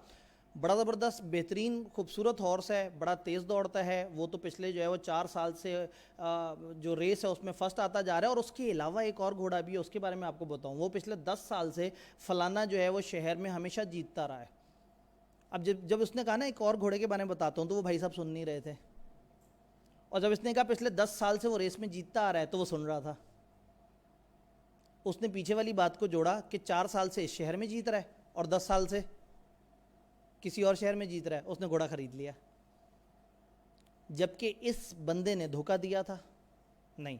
بڑا زبردست بہترین خوبصورت ہارس ہے, بڑا تیز دوڑتا ہے, وہ تو پچھلے جو ہے وہ 4 سال سے جو ریس ہے اس میں فرسٹ آتا جا رہا ہے, اور اس کے علاوہ ایک اور گھوڑا بھی ہے اس کے بارے میں آپ کو بتاؤں, وہ پچھلے 10 سال سے فلانا جو ہے وہ شہر میں ہمیشہ جیتتا رہا ہے. اب جب اس نے کہا نا ایک اور گھوڑے کے بارے میں بتاتا ہوں, تو وہ بھائی صاحب سن نہیں رہے تھے, اور جب اس نے کہا پچھلے 10 سال سے وہ ریس میں جیتتا آ رہا ہے تو وہ سن رہا تھا. اس نے پیچھے والی بات کو جوڑا کہ 4 سال سے اس شہر میں جیت رہا ہے اور 10 سال سے کسی اور شہر میں جیت رہا ہے, اس نے گھوڑا خرید لیا. جبکہ اس بندے نے دھوکہ دیا تھا نہیں,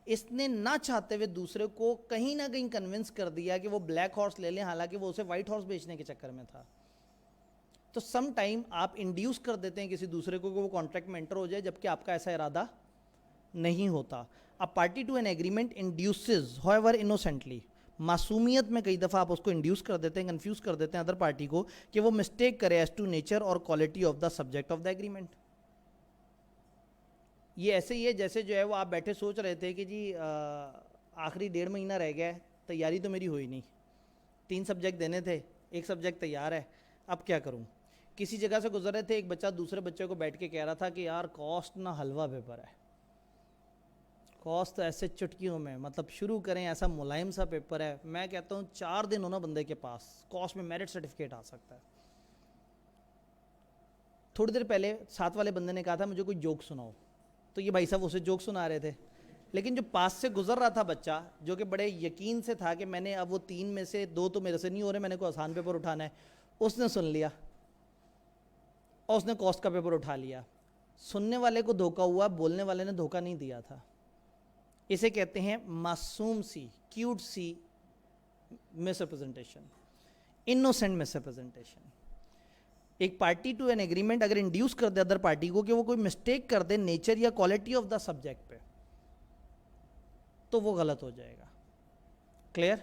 اس نے نہ چاہتے ہوئے دوسرے کو کہیں نہ کہیں کنونس کر دیا کہ وہ بلیک ہارس لے لیں, حالانکہ وہ اسے وائٹ ہارس بیچنے کے چکر میں تھا. تو سم ٹائم آپ انڈیوس کر دیتے ہیں کسی دوسرے کو کہ وہ کانٹریکٹ میں انٹر ہو جائے جبکہ آپ کا ایسا ارادہ نہیں ہوتا. A party to an agreement induces, however innocently, معصومیت میں کئی دفعہ آپ اس کو انڈیوس کر دیتے ہیں, کنفیوز کر دیتے ہیں ادر پارٹی کو کہ وہ مسٹیک کرے ایز ٹو نیچر اور quality of the subject of the agreement. یہ ایسے ہی ہے جیسے جو ہے وہ آپ بیٹھے سوچ رہے تھے کہ جی آخری 1.5 مہینہ رہ گیا ہے, تیاری تو میری ہوئی نہیں, 3 سبجیکٹ دینے تھے, 1 سبجیکٹ تیار ہے, اب کیا کروں؟ کسی جگہ سے گزر رہے تھے, ایک بچہ دوسرے بچے کو بیٹھ کے کہہ رہا تھا کہ یار کاسٹ نہ حلوہ پیپر ہے, کاسٹ ایسے چٹکیوں میں, مطلب شروع کریں ایسا ملائم سا پیپر ہے. میں کہتا ہوں 4 دن ہونا بندے کے پاس, کاسٹ میں میرٹ سرٹیفکیٹ آ سکتا ہے. تھوڑی دیر پہلے ساتھ والے بندے نے کہا تھا مجھے کوئی جوک سناؤ, تو یہ بھائی صاحب اسے جوک سنا رہے تھے, لیکن جو پاس سے گزر رہا تھا بچہ جو کہ بڑے یقین سے تھا کہ میں نے اب وہ 3 میں سے 2 تو میرے سے نہیں ہو رہے, میں نے کوئی آسان پیپر اٹھانا ہے, اس نے سن لیا اور اس نے کاسٹ کا پیپر اٹھا لیا. سننے والے کو دھوکہ ہوا, بولنے والے نے دھوکہ نہیں دیا تھا. اسے کہتے ہیں معصوم سی, کیوٹ سی مس ریپرزنٹیشن, انوسینٹ مس ریپرزنٹیشن. ایک پارٹی ٹو این ایگریمنٹ اگر انڈیوس کر دے ادر پارٹی کو کہ وہ کوئی مسٹیک کر دے نیچر یا کوالٹی آف دا سبجیکٹ پہ, تو وہ غلط ہو جائے گا. کلیئر؟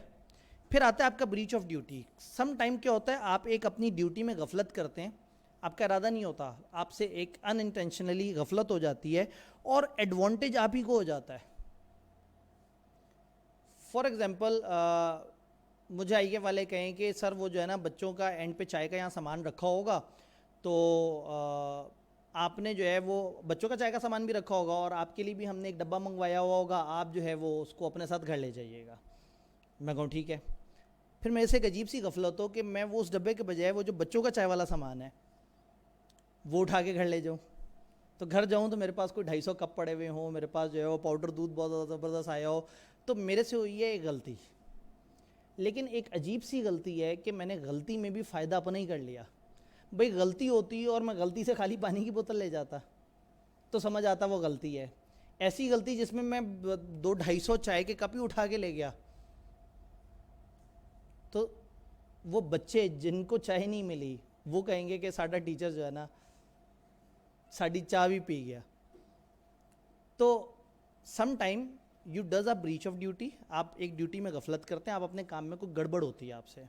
پھر آتا ہے آپ کا breach of duty. Some time کیا ہوتا ہے, آپ ایک اپنی ڈیوٹی میں غفلت کرتے ہیں, آپ کا ارادہ نہیں ہوتا, آپ سے ایک ان انٹینشنلی غفلت ہو جاتی ہے اور ایڈوانٹیج آپ ہی کو ہو جاتا ہے. فار ایگزامپل مجھے آئی کے والے کہیں کہ سر وہ جو ہے نا بچوں کا اینڈ پہ چائے کا یہاں سامان رکھا ہوگا, تو آپ نے جو ہے وہ بچوں کا چائے کا سامان بھی رکھا ہوگا اور آپ کے لیے بھی ہم نے ایک ڈبہ منگوایا ہوا ہوگا, آپ جو ہے وہ اس کو اپنے ساتھ گھر لے جائیے گا. میں کہوں ٹھیک ہے. پھر میرے سے ایک عجیب سی غفلت ہو کہ میں وہ اس ڈبے کے بجائے وہ جو بچوں کا چائے والا سامان ہے وہ اٹھا کے گھر لے جاؤں. تو گھر جاؤں تو میرے پاس کوئی 250 کپ پڑے ہوئے ہوں, میرے پاس جو ہے وہ پاؤڈر دودھ بہت زیادہ زبردست آیا ہو, تو میرے سے ہوئی ہے ایک غلطی. لیکن ایک عجیب سی غلطی ہے کہ میں نے غلطی میں بھی فائدہ اپنا ہی کر لیا. بھئی غلطی ہوتی اور میں غلطی سے خالی پانی کی بوتل لے جاتا تو سمجھ آتا وہ غلطی ہے. ایسی غلطی جس میں 200-250 چائے کے کپ ہی اٹھا کے لے گیا, تو وہ بچے جن کو چائے نہیں ملی وہ کہیں گے کہ ساڈا ٹیچر جو ہے نا ساڈی چائے بھی پی گیا. تو some time you does a breach of duty, آپ ایک ڈیوٹی میں غفلت کرتے ہیں, آپ اپنے کام میں کوئی گڑبڑ ہوتی ہے آپ سے,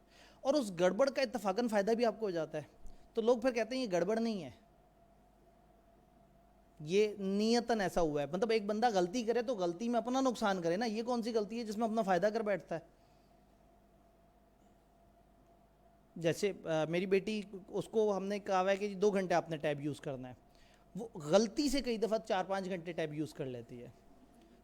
اور اس گڑبڑ کا اتفاقاً فائدہ بھی آپ کو ہو جاتا ہے. تو لوگ پھر کہتے ہیں یہ گڑبڑ نہیں ہے, یہ نیتاً ایسا ہوا ہے. مطلب ایک بندہ غلطی کرے تو غلطی میں اپنا نقصان کرے نا, یہ کون سی غلطی ہے جس میں اپنا فائدہ کر بیٹھتا ہے. جیسے میری بیٹی, اس کو ہم نے کہا ہے کہ 2 گھنٹے آپ نے ٹیب یوز کرنا ہے, وہ غلطی سے کئی دفعہ 4-5 گھنٹے ٹیب یوز کر لیتی ہے.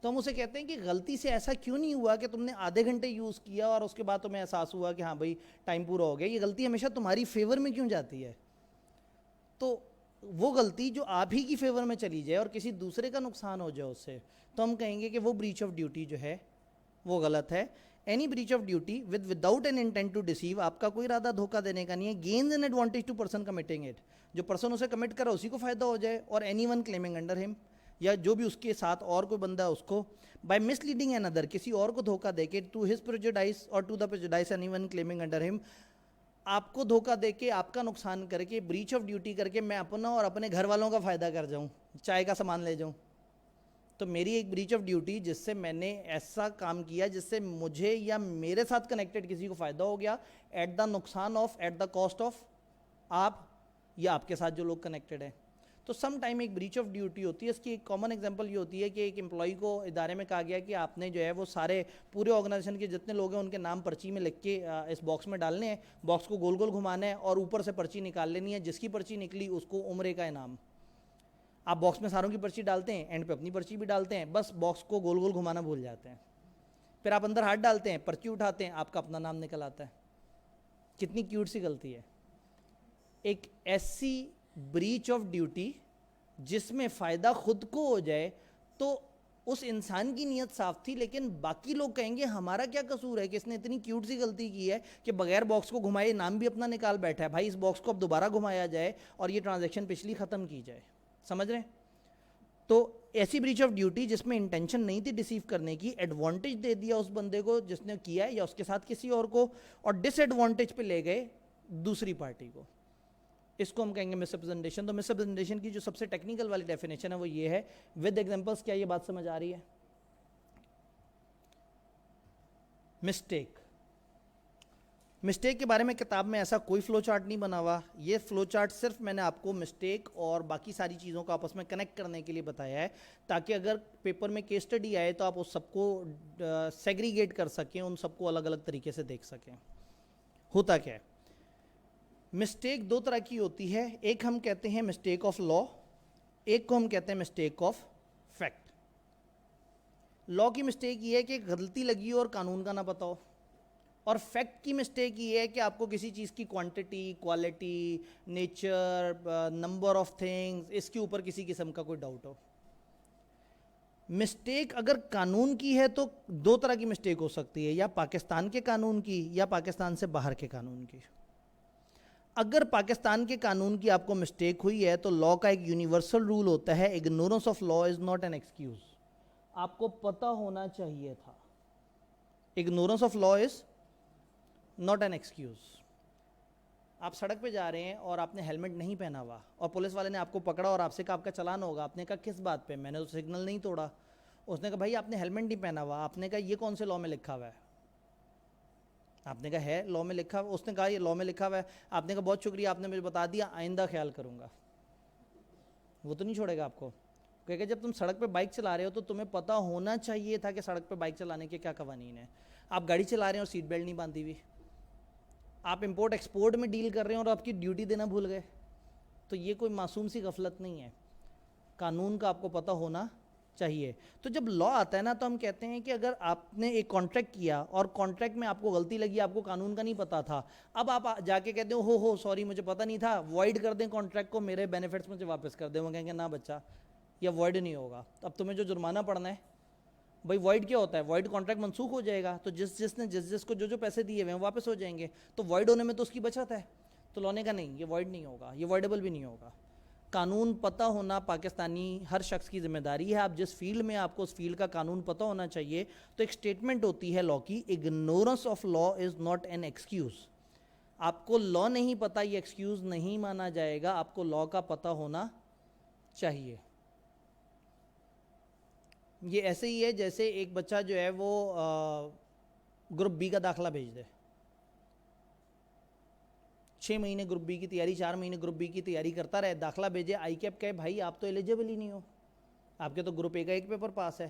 تو ہم اسے کہتے ہیں کہ غلطی سے ایسا کیوں نہیں ہوا کہ تم نے آدھے گھنٹے یوز کیا اور اس کے بعد تمہیں احساس ہوا کہ ہاں بھائی ٹائم پورا ہو گیا, یہ غلطی ہمیشہ تمہاری فیور میں کیوں جاتی ہے. تو وہ غلطی جو آپ ہی کی فیور میں چلی جائے اور کسی دوسرے کا نقصان ہو جائے اس سے, تو ہم کہیں گے کہ وہ بریچ آف ڈیوٹی جو ہے وہ غلط ہے. Any breach of duty without an intent to deceive, آپ کا کوئی ارادہ دھوکہ دینے کا نہیں ہے, gains an advantage to person committing it, جو پرسن اسے کمٹ کرا اسی کو فائدہ ہو جائے, اور اینی ون کلیمنگ انڈر ہم, یا جو بھی اس کے ساتھ اور کوئی بندہ ہے اس کو, by misleading another, کسی اور کو دھوکہ دے کے, ٹو ہز پریجوڈائس اور to the prejudice any one claiming under him, آپ کو دھوکہ دے کے آپ کا نقصان کر کے بریچ آف ڈیوٹی کر کے میں اپنا اور اپنے گھر والوں کا فائدہ کر جاؤں, چائے کا سامان لے جاؤں. تو میری ایک بریچ آف ڈیوٹی جس سے میں نے ایسا کام کیا جس سے مجھے یا میرے ساتھ کنیکٹڈ کسی کو فائدہ ہو گیا, ایٹ دا نقصان of, at the cost of آپ یا آپ کے ساتھ جو لوگ کنیکٹڈ ہیں. تو سم ٹائم ایک بریچ آف ڈیوٹی ہوتی ہے. اس کی ایک کامن ایگزامپل یہ ہوتی ہے کہ ایک امپلائی کو ادارے میں کہا گیا کہ آپ نے جو ہے وہ سارے پورے آرگنائزیشن کے جتنے لوگ ہیں ان کے نام پرچی میں لکھ کے اس باکس میں ڈالنے ہیں, باکس کو گول گول گھمانا ہے اور اوپر سے پرچی نکال لینی ہے, جس کی پرچی نکلی اس کو عمرے کا انعام. آپ باکس میں ساروں کی پرچی ڈالتے ہیں, اینڈ پہ اپنی پرچی بھی ڈالتے ہیں, بس باکس کو گول گول گھمانا بھول جاتے ہیں. پھر آپ اندر ہاتھ ڈالتے ہیں, پرچی اٹھاتے ہیں, آپ کا اپنا نام نکل آتا ہے. کتنی کیوٹ سی غلطی ہے. ایک ایسی بریچ آف ڈیوٹی جس میں فائدہ خود کو ہو جائے, تو اس انسان کی نیت صاف تھی, لیکن باقی لوگ کہیں گے ہمارا کیا قصور ہے کہ اس نے اتنی کیوٹ سی غلطی کی ہے کہ بغیر باکس کو گھمائے نام بھی اپنا نکال بیٹھا ہے. بھائی اس باکس کو اب دوبارہ گھمایا جائے اور یہ ٹرانزیکشن پچھلی ختم کی جائے. سمجھ رہے ہیں؟ تو ایسی بریچ آف ڈیوٹی جس میں انٹینشن نہیں تھی ڈیسیو کرنے کی, ایڈوانٹیج دے دیا اس بندے کو جس نے کیا ہے یا اس کے ساتھ کسی اور کو, اور ڈس ایڈوانٹیج پہ لے گئے دوسری پارٹی کو, اس کو ہم کہیں گے مس ریپرزنٹیشن. تو مس ریپرزنٹیشن کی جو سب سے ٹیکنیکل والی ڈیفینیشن ہے وہ یہ ہے, ود ایگزامپلس. کیا یہ بات سمجھ آ رہی ہے؟ مسٹیک. مسٹیک کے بارے میں کتاب میں ایسا کوئی فلو چارٹ نہیں بنا ہوا. یہ فلو چارٹ صرف میں نے آپ کو مسٹیک اور باقی ساری چیزوں کو آپس میں کنیکٹ کرنے کے لیے بتایا ہے, تاکہ اگر پیپر میں کیس اسٹڈی آئے تو آپ اس سب کو سیگریگیٹ کر سکیں, ان سب کو الگ الگ طریقے سے دیکھ سکیں. ہوتا کیا ہے, مسٹیک 2 طرح کی ہوتی ہے. ایک ہم کہتے ہیں مسٹیک آف لا, ایک کو ہم کہتے ہیں مسٹیک آف فیکٹ. لا کی مسٹیک یہ ہے کہ غلطی لگی اور قانون کا نہ پتہ ہو, اور فیکٹ کی مسٹیک یہ ہے کہ آپ کو کسی چیز کی quantity, quality, nature, number of things, اس کے اوپر کسی قسم کا کوئی ڈاؤٹ ہو. مسٹیک اگر قانون کی ہے تو 2 طرح کی مسٹیک ہو سکتی ہے, یا پاکستان کے قانون کی یا پاکستان سے باہر کے قانون کی. اگر پاکستان کے قانون کی آپ کو مسٹیک ہوئی ہے تو لا کا ایک یونیورسل رول ہوتا ہے, ignorance of law is not an excuse. آپ کو پتہ ہونا چاہیے تھا. Ignorance of law is not an excuse. آپ سڑک پہ جا رہے ہیں اور آپ نے ہیلمٹ نہیں پہنا ہوا, اور پولیس والے نے آپ کو پکڑا اور آپ سے کہا آپ کا چلان ہوگا. آپ نے کہا کس بات پہ؟ میں نے تو سگنل نہیں توڑا. اس نے کہا بھائی آپ نے ہیلمٹ نہیں پہنا ہوا. آپ نے کہا یہ کون سے لا میں لکھا ہوا ہے؟ آپ نے کہا ہے لا میں لکھا ہوا. اس نے کہا یہ لا میں لکھا ہوا ہے. آپ نے کہا بہت شکریہ, آپ نے مجھے بتا دیا, آئندہ خیال کروں گا. وہ تو نہیں چھوڑے گا آپ کو, کیونکہ جب تم سڑک پہ بائک چلا رہے ہو تو تمہیں پتہ ہونا چاہیے تھا کہ سڑک پہ بائک چلانے کے کیا قوانین ہیں. آپ گاڑی چلا رہے ہیں اور سیٹ بیلٹ نہیں باندھی ہوئی, آپ امپورٹ ایکسپورٹ میں ڈیل کر رہے ہیں اور آپ کی ڈیوٹی دینا بھول گئے, تو یہ کوئی معصوم سی غفلت نہیں ہے. قانون کا آپ کو پتہ ہونا چاہیے. تو جب لا آتا ہے نا تو ہم کہتے ہیں کہ اگر آپ نے ایک کانٹریکٹ کیا اور کانٹریکٹ میں آپ کو غلطی لگی, آپ کو قانون کا نہیں پتا تھا, اب آپ جا کے کہتے ہو سوری مجھے پتہ نہیں تھا, وائڈ کر دیں کانٹریکٹ کو, میرے بینیفٹس مجھے واپس کر دیں, وہ کہیں گے نہ بچہ یہ وائڈ نہیں ہوگا, اب تمہیں جو جرمانہ پڑنا ہے. بھائی وائڈ کیا ہوتا ہے؟ وائڈ کانٹریکٹ منسوخ ہو جائے گا, تو جس نے جس کو جو پیسے دیے ہوئے ہیں واپس ہو جائیں گے, تو وائڈ ہونے میں تو اس کی بچت ہے. تو لانے کا نہیں, یہ وائڈ نہیں ہوگا, یہ وائڈیبل بھی نہیں ہوگا. قانون پتہ ہونا پاکستانی ہر شخص کی ذمہ داری ہے. آپ جس فیلڈ میں, آپ کو اس فیلڈ کا قانون پتہ ہونا چاہیے. تو ایک سٹیٹمنٹ ہوتی ہے لا کی, ignorance of law is not an excuse. آپ کو لا نہیں پتہ, یہ ایکسکیوز نہیں مانا جائے گا, آپ کو لا کا پتہ ہونا چاہیے. یہ ایسے ہی ہے جیسے ایک بچہ جو ہے وہ گروپ بی کا داخلہ بھیج دے, 6 مہینے گروپ بی کی تیاری, 4 مہینے گروپ بی کی تیاری کرتا رہے, داخلہ بھیجے, آئی کیپ کہے بھائی آپ تو ایلیجیبل ہی نہیں ہو, آپ کے تو گروپ اے کا ایک پیپر پاس ہے.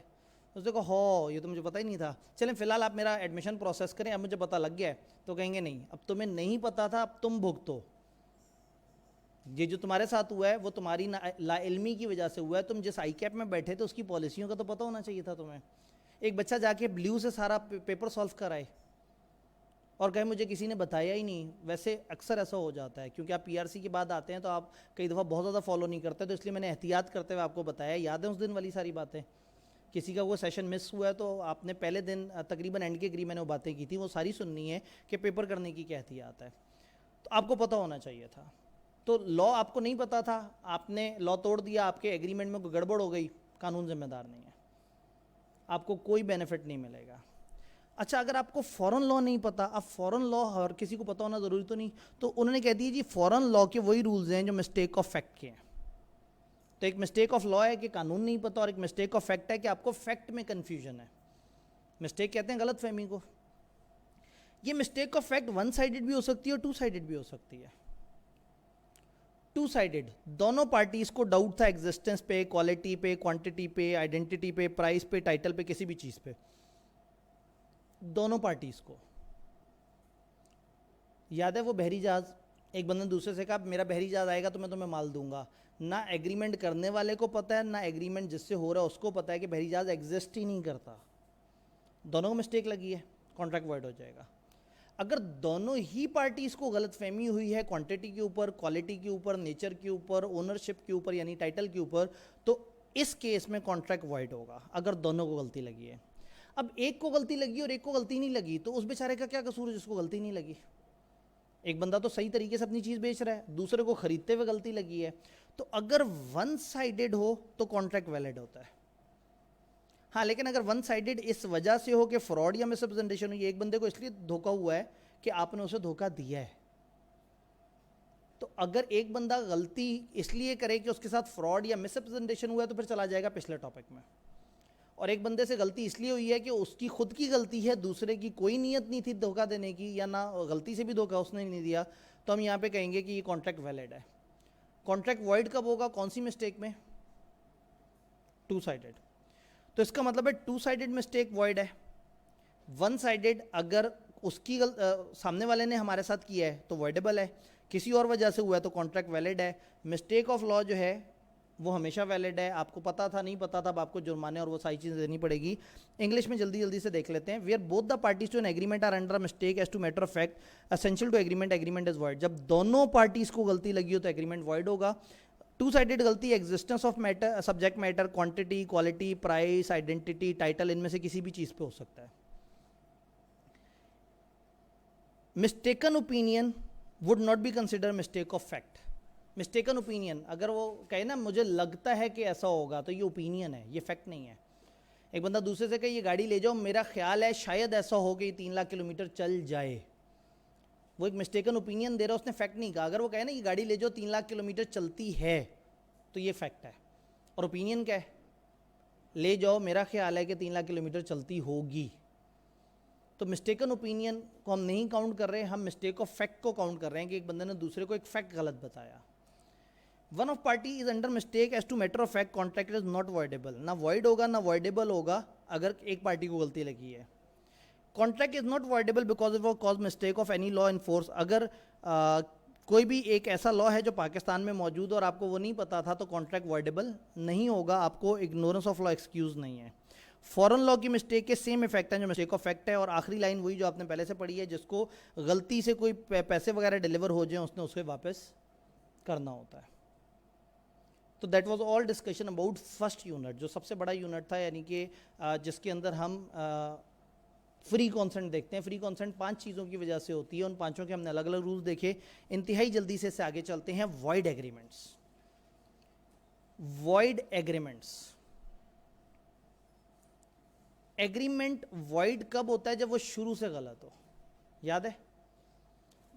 اس نے کہا ہو یہ تو مجھے پتہ ہی نہیں تھا, چلیں فی الحال آپ میرا ایڈمیشن پروسیس کریں, اب مجھے پتہ لگ گیا ہے. تو کہیں گے نہیں, اب تمہیں نہیں پتہ تھا, اب تم بھگتو. یہ جو تمہارے ساتھ ہوا ہے وہ تمہاری لا علمی کی وجہ سے ہوا ہے. تم جس آئی کیپ میں بیٹھے تھے اس کی پالیسیوں کا تو پتہ ہونا چاہیے تھا تمہیں. ایک بچہ جا کے بلیو سے سارا پیپر سالو کرائے اور کہے مجھے کسی نے بتایا ہی نہیں. ویسے اکثر ایسا ہو جاتا ہے کیونکہ آپ پی آر سی کے بعد آتے ہیں تو آپ کئی دفعہ بہت زیادہ فالو نہیں کرتے, تو اس لیے میں نے احتیاط کرتے ہوئے آپ کو بتایا. یاد ہے اس دن والی ساری باتیں؟ کسی کا وہ سیشن مس ہوا ہے تو آپ نے پہلے دن تقریباً اینڈ کے قریب میں نے وہ باتیں کی تھی, وہ ساری سننی ہے کہ پیپر کرنے کی کیا احتیاط ہے. تو آپ کو پتہ ہونا چاہیے تھا. تو لا آپ کو نہیں پتا تھا, آپ نے لا توڑ دیا, آپ کے ایگریمنٹ میں کوئی گڑبڑ ہو گئی, قانون ذمہ دار نہیں ہے, آپ کو کوئی بینیفٹ نہیں ملے گا. اچھا اگر آپ کو فورن لا نہیں پتا, اب فورن لا ہر کسی کو پتہ ہونا ضروری تو نہیں, تو انہوں نے کہہ دیا جی فورن لا کے وہی رولز ہیں جو مسٹیک آف فیکٹ کے ہیں. تو ایک مسٹیک آف لا ہے کہ قانون نہیں پتا, اور ایک مسٹیک آف فیکٹ ہے کہ آپ کو فیکٹ میں کنفیوژن ہے. مسٹیک کہتے ہیں غلط فہمی کو. یہ mistake of fact one sided بھی ہو سکتی ہے اور ٹو سائیڈڈ بھی ہو سکتی ہے. ٹو سائیڈڈ, دونوں پارٹیز کو ڈاؤٹ تھا ایگزسٹنس پہ, کوالٹی پہ, کوانٹٹی پہ, آئیڈینٹی پہ, پرائز پہ, ٹائٹل پہ, کسی بھی چیز پہ, دونوں پارٹیز کو. یاد ہے وہ بحری جہاز, ایک بندے نے دوسرے سے کہا میرا بحری جہاز آئے گا تو میں تمہیں مال دوں گا. نہ ایگریمنٹ کرنے والے کو پتہ ہے, نہ ایگریمنٹ جس سے ہو رہا ہے اس کو پتہ ہے کہ بحری جہاز ایگزسٹ ہی نہیں کرتا. دونوں کو مسٹیک لگی ہے, کانٹریکٹ وائڈ ہو جائے گا. اگر دونوں ہی پارٹیز کو غلط فہمی ہوئی ہے کوانٹٹی کے اوپر, کوالٹی کے اوپر, نیچر کے اوپر, اونرشپ کے اوپر یعنی ٹائٹل کے اوپر, تو اس کیس میں کانٹریکٹ وائڈ ہوگا اگر دونوں کو غلطی لگی ہے. اب ایک کو غلطی لگی اور ایک کو غلطی نہیں لگی, تو اس بیچارے کا کیا قصور ہے جس کو غلطی نہیں لگی؟ ایک بندہ تو صحیح طریقے سے اپنی چیز بیچ رہا ہے, دوسرے کو خریدتے ہوئے غلطی لگی ہے. تو اگر ون سائیڈڈ ہو تو کانٹریکٹ ویلڈ ہوتا ہے. ہاں لیکن اگر ون سائیڈڈ اس وجہ سے ہو کہ فراڈ یا مس ریپرزنٹیشن ہوئی, ایک بندے کو اس لیے دھوکہ ہوا ہے کہ آپ نے اسے دھوکہ دیا ہے, تو اگر ایک بندہ غلطی اس لیے کرے کہ اس کے ساتھ فراڈ یا مس ریپرزنٹیشن ہوا ہے تو پھر چلا جائے گا پچھلے ٹاپک میں. اور ایک بندے سے غلطی اس لیے ہوئی ہے کہ اس کی خود کی غلطی ہے, دوسرے کی کوئی نیت نہیں تھی دھوکہ دینے کی, یا نہ غلطی سے بھی دھوکہ اس نے نہیں دیا, تو ہم یہاں پہ کہیں گے کہ یہ کانٹریکٹ ویلڈ ہے. کانٹریکٹ وائڈ کب ہوگا, کون سی مسٹیک میں؟ Two sided. تو اس کا مطلب ہے ٹو سائیڈڈ مسٹیک وائڈ ہے. ون سائیڈڈ اگر اس کی سامنے والے نے ہمارے ساتھ کیا ہے تو وائڈیبل ہے, کسی اور وجہ سے ہوا ہے تو کانٹریکٹ ویلڈ ہے. مسٹیک آف لا جو ہے وہ ہمیشہ ویلڈ ہے. آپ کو پتا تھا نہیں پتا تھا, اب آپ کو جرمانے اور وہ ساری چیزیں دینی پڑے گی. انگلش میں جلدی سے دیکھ لیتے ہیں. Where both the parties to an agreement are under mistake as to matter of fact essential to agreement, agreement is void. جب دونوں پارٹیز کو غلطی لگی ہو تو ایگریمنٹ وائڈ ہوگا. ٹو سائیڈڈ غلطی existence of matter, subject matter, quantity, quality, price, identity, title, ان میں سے کسی بھی چیز پہ ہو سکتا ہے. Mistaken opinion would not be consider mistake of fact. Mistaken opinion اگر وہ کہے نا مجھے لگتا ہے کہ ایسا ہوگا, تو یہ اوپینین ہے, یہ فیکٹ نہیں ہے. ایک بندہ دوسرے سے کہے یہ گاڑی لے جاؤ, میرا خیال ہے شاید ایسا ہو کہ یہ 3 لاکھ کلومیٹر چل جائے, وہ ایک مسٹیکن اوپینین دے رہا, اس نے فیکٹ نہیں کہا. اگر وہ کہے نا یہ گاڑی لے جاؤ 3 لاکھ کلومیٹر چلتی ہے, تو یہ فیکٹ ہے. اور اوپینین کیا ہے؟ لے جاؤ میرا خیال ہے کہ 3 لاکھ کلومیٹر چلتی ہوگی. تو مسٹیکن اوپینین کو ہم نہیں کاؤنٹ کر رہے, ہم مسٹیک آف فیکٹ کو کاؤنٹ کر رہے ہیں کہ ایک بندے نے دوسرے کو ایک فیکٹ غلط بتایا. One of party is under mistake as to matter of fact, contract is not voidable. نہ وائڈ ہوگا نہ وائڈیبل ہوگا اگر ایک پارٹی کو غلطی لگی ہے. Contract is not voidable because it was cause mistake of any law in force. اگر کوئی بھی ایک ایسا لا ہے جو پاکستان میں موجود اور آپ کو وہ نہیں پتا تھا تو کانٹریکٹ وائڈیبل نہیں ہوگا, آپ کو اگنورنس آف لا ایکسکیوز نہیں ہے. فورن لا کی مسٹیک کے سیم افیکٹ ہیں جو مسٹیک آف فیکٹ ہے, اور آخری لائن وہی جو آپ نے پہلے سے پڑھی ہے, جس کو غلطی سے کوئی پیسے وغیرہ ڈیلیور ہو جائیں اس نے اسے واپس کرنا ہوتا ہے. تو that was all discussion about first unit, جو سب سے بڑا یونٹ تھا, یعنی کہ جس کے اندر ہم فری کانسنٹ دیکھتے ہیں. فری کانسنٹ 5 چیزوں کی وجہ سے ہوتی ہے, ان 5 کے ہم نے الگ الگ رولز دیکھے. انتہائی جلدی سے اس سے آگے چلتے ہیں. Void agreements. Void agreements, agreement void کب ہوتا ہے؟ جب وہ شروع سے غلط ہو. یاد ہے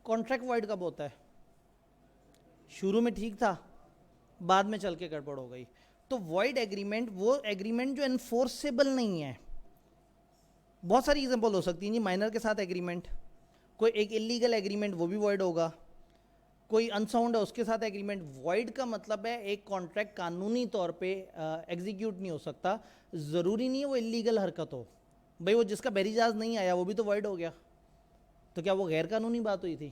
کانٹریکٹ وائڈ کب ہوتا ہے؟ شروع میں ٹھیک تھا, بعد میں چل کے گڑبڑ ہو گئی. تو وائڈ ایگریمنٹ وہ ایگریمنٹ جو انفورسیبل نہیں ہے. بہت ساری ایگزامپل ہو سکتی ہیں جی. مائنر کے ساتھ ایگریمنٹ, کوئی ایک انلیگل ایگریمنٹ وہ بھی وائڈ ہوگا. کوئی انساؤنڈ ہے اس کے ساتھ ایگریمنٹ. وائڈ کا مطلب ہے ایک کانٹریکٹ قانونی طور پہ ایگزیکیوٹ نہیں ہو سکتا. ضروری نہیں ہے وہ انلیگل حرکت ہو. بھئی وہ جس کا بحری جہاز نہیں آیا وہ بھی تو وائڈ ہو گیا, تو کیا وہ غیر قانونی بات ہوئی تھی؟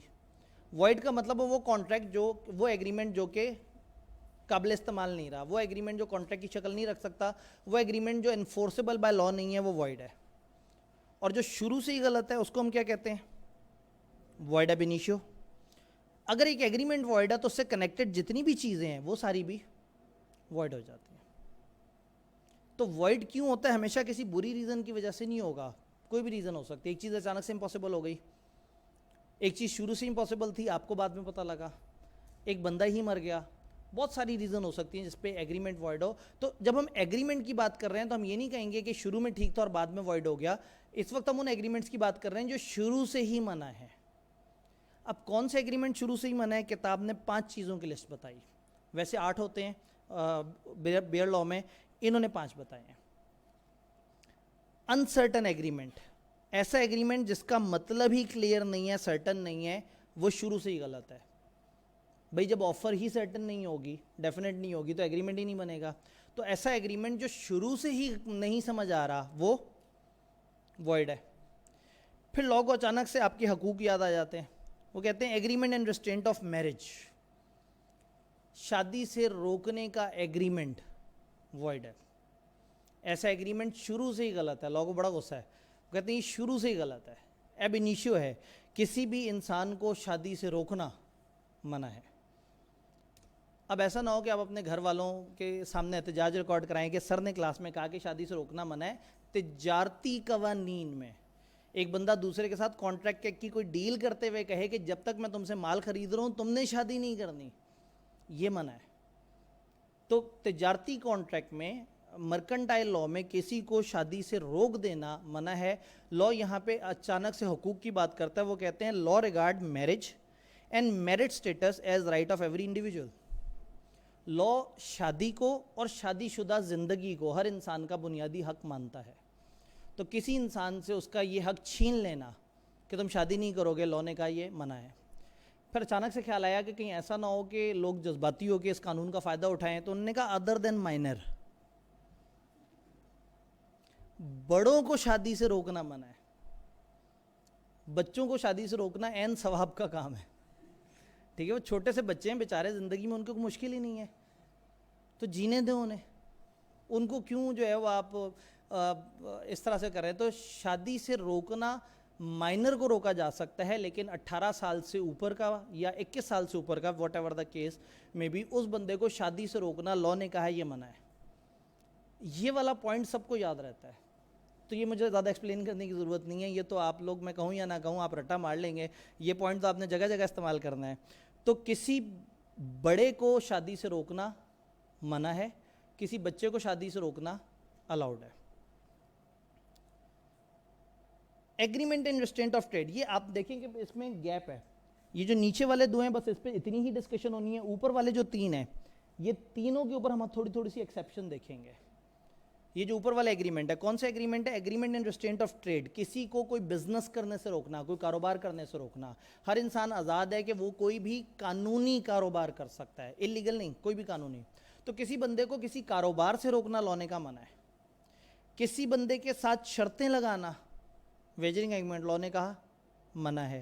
وائڈ کا مطلب ہے وہ کانٹریکٹ جو وہ ایگریمنٹ جو کہ قابل استعمال نہیں رہا, وہ ایگریمنٹ جو کانٹریکٹ کی شکل نہیں رکھ سکتا, وہ ایگریمنٹ جو انفورسیبل بائی لا نہیں ہے, وہ وائڈ ہے. اور جو شروع سے ہی غلط ہے اس کو ہم کیا کہتے ہیں؟ وائڈ اب انیشیو. اگر ایک ایگریمنٹ وائڈ ہے تو اس سے کنیکٹڈ جتنی بھی چیزیں ہیں وہ ساری بھی وائڈ ہو جاتی ہیں. تو وائڈ کیوں ہوتا ہے؟ ہمیشہ کسی بری ریزن کی وجہ سے نہیں ہوگا, کوئی بھی ریزن ہو سکتی ہے. ایک چیز اچانک سے امپاسبل ہو گئی, ایک چیز شروع سے امپاسبل تھی, آپ کو بعد میں پتہ لگا, ایک بندہ ہی مر گیا. بہت ساری ریزن ہو سکتی ہیں جس پہ ایگریمنٹ وائڈ ہو. تو جب ہم ایگریمنٹ کی بات کر رہے ہیں تو ہم یہ نہیں کہیں گے کہ شروع میں ٹھیک تھا اور بعد میں وائڈ ہو گیا. اس وقت ہم ان ایگریمنٹس کی بات کر رہے ہیں جو شروع سے ہی منع ہے. اب کون سے ایگریمنٹ شروع سے ہی منع ہے؟ کتاب نے 5 چیزوں کی لسٹ بتائی. ویسے 8 ہوتے ہیں بیئر لا میں, انہوں نے 5 بتائے ہیں. انسرٹن ایگریمنٹ, ایسا ایگریمنٹ جس کا مطلب ہی کلیئر نہیں ہے, سرٹن نہیں ہے, وہ شروع سے ہی غلط ہے. بھئی جب آفر ہی سرٹن نہیں ہوگی, ڈیفینیٹ نہیں ہوگی, تو ایگریمنٹ ہی نہیں بنے گا. تو ایسا ایگریمنٹ جو شروع سے ہی نہیں سمجھ آ رہا وہ وائڈ ہے. پھر لا کو اچانک سے آپ کے حقوق یاد آ جاتے ہیں. وہ کہتے ہیں agreement and restraint of marriage, شادی سے روکنے کا ایگریمنٹ وائڈ ہے. ایسا ایگریمنٹ شروع سے ہی غلط ہے. لا کو بڑا غصہ ہے, وہ کہتے ہیں یہ شروع سے ہی غلط ہے, اب انیشیو ہے. کسی بھی انسان کو شادی سے روکنا منع ہے. اب ایسا نہ ہو کہ آپ اپنے گھر والوں کے سامنے احتجاج ریکارڈ کرائیں کہ سر نے کلاس میں کہا کہ شادی سے روکنا منع ہے. تجارتی قوانین میں ایک بندہ دوسرے کے ساتھ کانٹریکٹ کی کوئی ڈیل کرتے ہوئے کہے کہ جب تک میں تم سے مال خرید رہا ہوں تم نے شادی نہیں کرنی, یہ منع ہے. تو تجارتی کانٹریکٹ میں, مرکنٹائل لا میں کسی کو شادی سے روک دینا منع ہے. لا یہاں پہ اچانک سے حقوق کی بات کرتا ہے. وہ کہتے ہیں law regard marriage and merit status as right of every individual. Law شادی کو اور شادی شدہ زندگی کو ہر انسان کا بنیادی حق مانتا ہے. تو کسی انسان سے اس کا یہ حق چھین لینا کہ تم شادی نہیں کرو گے, لا نے کہا یہ منع ہے. پھر اچانک سے خیال آیا کہ کہیں ایسا نہ ہو کہ لوگ جذباتی ہو کے اس قانون کا فائدہ اٹھائیں, تو انہوں نے کہا ادر دین مائنر, بڑوں کو شادی سے روکنا منع ہے. بچوں کو شادی سے روکنا عین ثواب کا کام ہے. ٹھیک ہے, وہ چھوٹے سے بچے ہیں بیچارے, زندگی میں ان کو کوئی مشکل ہی نہیں ہے, تو جینے دیں انہیں. ان کو کیوں جو ہے وہ آپ اس طرح سے کر رہے ہیں. تو شادی سے روکنا مائنر کو روکا جا سکتا ہے, لیکن 18 سال سے اوپر کا یا 21 سال سے اوپر کا, واٹ ایور دا کیس میں بھی, اس بندے کو شادی سے روکنا لا نے کہا ہے یہ منع ہے. یہ والا پوائنٹ سب کو یاد رہتا ہے, تو یہ مجھے زیادہ ایکسپلین کرنے کی ضرورت نہیں ہے. یہ تو آپ لوگ, میں کہوں یا نہ کہوں, آپ رٹا مار لیں گے. یہ پوائنٹ تو آپ نے جگہ جگہ استعمال کرنا ہے. تو کسی بڑے کو شادی سے روکنا منع ہے, کسی بچے کو شادی سے روکنا الاؤڈ ہے. Agreement and restraint of trade, یہ آپ دیکھیں کہ اس میں گیپ ہے. یہ جو نیچے والے 2 ہیں بس اس پہ اتنی ہی ڈسکشن ہونی ہے. اوپر والے جو 3 ہیں, یہ تینوں کے اوپر ہم تھوڑی سی ایکسیپشن دیکھیں گے. یہ جو اوپر والا ایگریمنٹ ہے, کون سا ایگریمنٹ ہے؟ Agreement and restraint of trade. کسی کو کوئی بزنس کرنے سے روکنا, کوئی کاروبار کرنے سے روکنا. ہر انسان آزاد ہے کہ وہ کوئی بھی قانونی کاروبار کر سکتا ہے, انلیگل نہیں, کوئی بھی قانونی. تو کسی بندے کو کسی کاروبار سے روکنا لانے کا منع ہے. کسی بندے کے ساتھ شرطیں لگانا, ویجرنگ ایگریمنٹ, لا نے کہا منع ہے.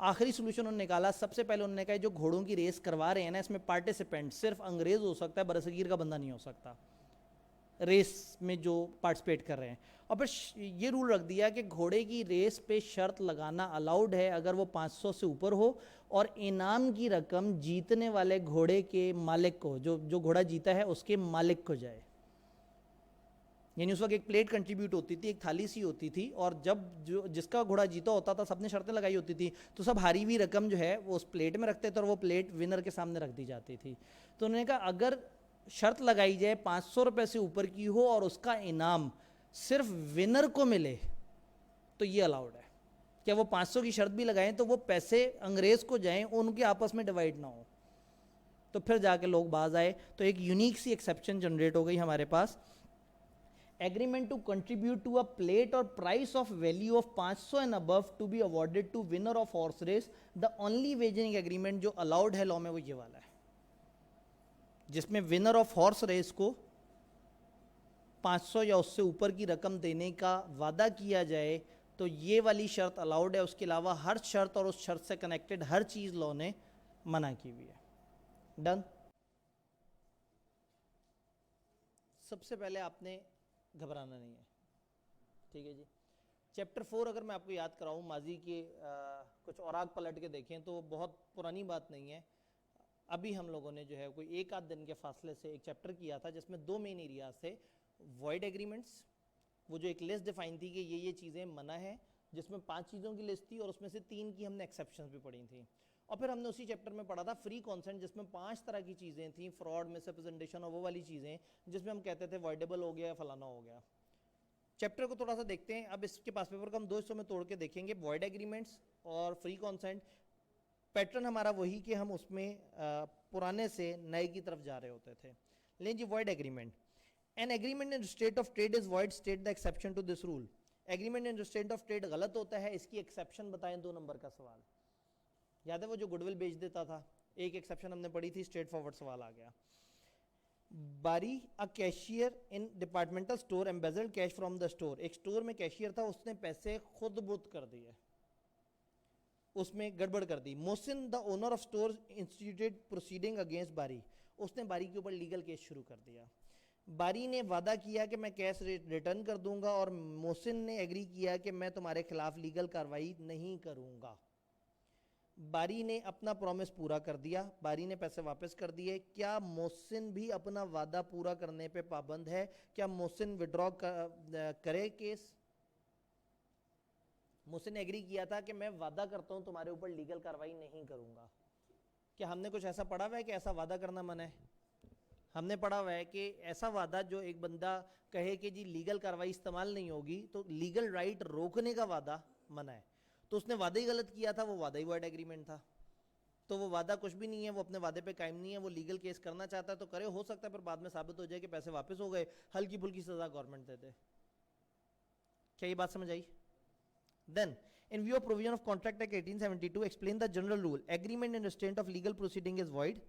آخری سولوشن انہوں نے نکالا. سب سے پہلے انہوں نے کہا جو گھوڑوں کی ریس کروا رہے ہیں نا اس میں پارٹیسپینٹ صرف انگریز ہو سکتا ہے, برصغیر کا بندہ نہیں ہو سکتا ریس میں جو پارٹیسپیٹ کر رہے ہیں. اور پھر یہ رول رکھ دیا کہ گھوڑے کی ریس پہ شرط لگانا الاؤڈ ہے اگر وہ 500 سے اوپر ہو, اور انعام کی رقم جیتنے والے گھوڑے کے مالک کو, جو گھوڑا جیتا ہے اس کے مالک کو جائے. یعنی اس وقت ایک پلیٹ کنٹریبیوٹ ہوتی تھی, ایک تھالی سی ہوتی تھی, اور جب جس کا گھوڑا جیتا ہوتا تھا سب نے شرطیں لگائی ہوتی تھی تو سب ہاری ہوئی رقم جو ہے وہ اس پلیٹ میں رکھتے تھے اور وہ پلیٹ ونر کے سامنے رکھ دی جاتی تھی. تو انہوں نے کہا اگر شرط لگائی جائے 500 روپے سے اوپر کی ہو اور اس کا انعام صرف ونر کو ملے تو یہ الاؤڈ ہے. کیا وہ 500 کی شرط بھی لگائیں تو وہ پیسے انگریز کو جائیں, ان کے آپس میں ڈیوائڈ نہ ہو. تو پھر جا کے لوگ باز آئے, تو ایک یونیک سی ایکسیپشن جنریٹ ہو گئی ہمارے پاس. Agreement to contribute to a plate or price of value of 500 and above to be awarded to winner of horse race. The only wagering agreement جو allowed ہے law میں وہ یہ والا ہے, جس میں winner of horse race کو 500 یا اس سے اوپر کی رقم دینے کا وعدہ کیا جائے تو یہ والی شرط allowed ہے. اس کے علاوہ ہر شرط اور اس شرط سے کنیکٹڈ ہر چیز law نے منع کی ہوئی ہے. ڈن. سب سے پہلے آپ نے گھبرانا نہیں ہے, ٹھیک ہے جی. چیپٹر 4 اگر میں آپ کو یاد کراؤں, ماضی کے کچھ اوراق پلٹ کے دیکھیں تو بہت پرانی بات نہیں ہے. ابھی ہم لوگوں نے جو ہے کوئی ایک آدھ دن کے فاصلے سے ایک چیپٹر کیا تھا جس میں 2 مین ایریاز تھے. وائڈ ایگریمنٹس, وہ جو ایک لسٹ ڈیفائن تھی کہ یہ چیزیں منع ہیں, جس میں 5 چیزوں کی لسٹ تھی اور اس میں سے 3 کی ہم نے ایکسیپشنز بھی پڑھی تھیں. اور پھر ہم نے اسی چیپٹر میں پڑھا تھا فری کانسنٹ, جس میں 5 طرح کی چیزیں تھیں, فراڈ, مس ریپرزنٹیشن اور وہ والی چیزیں جس میں ہم کہتے تھے وائڈیبل ہو گیا یا فلانا ہو گیا. چیپٹر کو تھوڑا سا دیکھتے ہیں. اب اس کے پاس پیپر کو ہم 2 حصوں میں توڑ کے دیکھیں گے, وائڈ ایگریمنٹس اور فری کانسنٹ. پیٹرن ہمارا وہی کہ ہم اس میں پرانے سے نئے کی طرف جا رہے ہوتے تھے. لیں جی, void agreement. An agreement in state of trade is void, state the exception to this rule. Agreement in state of trade غلط ہوتا ہے, اس کی ایکسیپشن بتائیں. 2 نمبر کا سوال یاد ہے, وہ جو گڈ ول بیچ دیتا تھا, ایک ایکسیپشن ہم نے پڑھی تھی, اسٹریٹ فارورڈ سوال آ گیا. باری a cashier in departmental store embezzled cash from the store. ایک سٹور میں کیشیئر تھا, اس نے پیسے خود برد کر دیے, اس میں گڑبڑ کر دی. محسن the owner of store instituted proceeding against باری, اس نے باری کے اوپر لیگل کیس شروع کر دیا. باری نے وعدہ کیا کہ میں کیش ریٹرن کر دوں گا, اور محسن نے ایگری کیا کہ میں تمہارے خلاف لیگل کاروائی نہیں کروں گا. باری نے اپنا پرومس پورا کر دیا, باری نے پیسے واپس کر دیے. کیا محسن بھی اپنا وعدہ پورا کرنے پہ پابند ہے؟ کیا محسن وڈرا کرے کیس؟ محسن نے ایگری کیا تھا کہ میں وعدہ کرتا ہوں تمہارے اوپر لیگل کاروائی نہیں کروں گا. کیا ہم نے کچھ ایسا پڑھا ہوا ہے کہ ایسا وعدہ کرنا منع ہے؟ ہم نے پڑھا ہوا ہے کہ ایسا وعدہ جو ایک بندہ کہے کہ جی لیگل کاروائی استعمال نہیں ہوگی, تو لیگل رائٹ روکنے کا وعدہ منع ہے. تو اس نے وعدہ ہی غلط کیا تھا, وہ وعدہ ہی وائڈ ایگریمنٹ تھا. تو وہ وعدہ کچھ بھی نہیں ہے, وہ اپنے وعدے پہ قائم نہیں ہے, وہ لیگل کیس کرنا چاہتا ہے تو کرے, ہو سکتا ہے پھر بعد میں ثابت ہو جائے کہ پیسے واپس ہو گئے, ہلکی پھلکی سزا گورنمنٹ دے دے. کیا یہ بات سمجھ آئی؟ Then, in view of provision of Contract Act 1872, explain the general rule. Agreement in restraint of legal proceeding is void.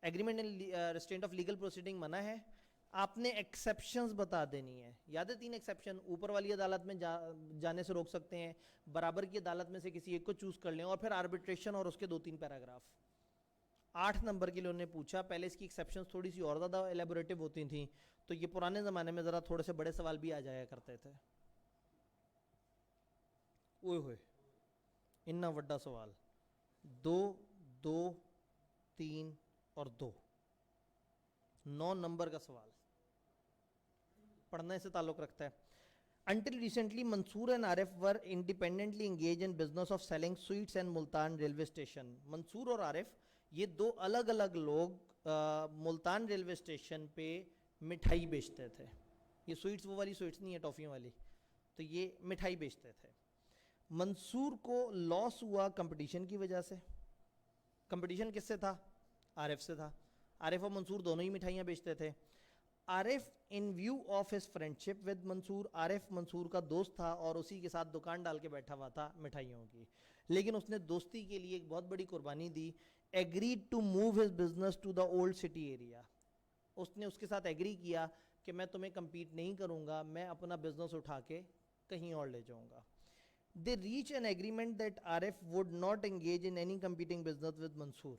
Agreement in restraint of legal proceeding منع ہے. آپ نے ایکسیپشنز بتا دینی ہے. یاد ہے 3 ایکسیپشن, اوپر والی عدالت میں جانے سے روک سکتے ہیں, برابر کی عدالت میں سے کسی ایک کو چوز کر لیں, اور پھر آربیٹریشن اور اس کے 2-3 پیراگراف. 8 نمبر کے لیے انہوں نے پوچھا. پہلے اس کی ایکسیپشنز تھوڑی سی اور زیادہ ایلیبوریٹو ہوتی تھیں, تو یہ پرانے زمانے میں ذرا تھوڑے سے بڑے سوال بھی آ جایا کرتے تھے. اوئے ہوئے اتنا بڑا سوال, 2 2 3 اور 2, 9 نمبر کا سوال پڑھنے سے تعلق رکھتا ہے. Until recently, Mansoor and Arif were independently engaged in business of selling sweets and Multan railway station. Mansoor اور عارف یہ 2 الگ الگ لوگ ملتان ریلوے اسٹیشن پہ مٹھائی بیچتے تھے. یہ سویٹس وہ والی سویٹس نہیں ہے ٹافیوں والی, تو یہ مٹھائی بیچتے تھے. منصور کو لاس ہوا کمپٹیشن کی وجہ سے. کمپٹیشن کس سے تھا؟ عارف سے تھا. عارف اور منصور دونوں ہی مٹھائیاں بیچتے تھے. Arif in view of his friendship with Mansoor, Arif Mansoor کا دوست تھا اور اسی کے ساتھ دکان ڈال کے بیٹھا ہوا تھا مٹھائیوں کی, لیکن اس نے دوستی کے لیے ایک بہت بڑی قربانی دی. Agreed to move his business to the old city area. اس نے اس کے ساتھ ایگری کیا کہ میں تمہیں کمپیٹ نہیں کروں گا, میں اپنا بزنس اٹھا کے کہیں اور لے جاؤں گا. They reach an agreement that Arif would not engage in any competing business with Mansoor.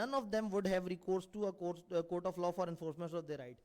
none of them would have recourse to a court of law for enforcement of their right.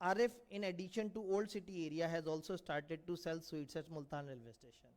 Arif, in addition to old city area, has also started to sell sweets at Multan railway station.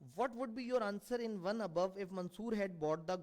what would be your answer in one above if Mansoor had bought the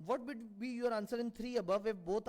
What would be your answer in 3 above if both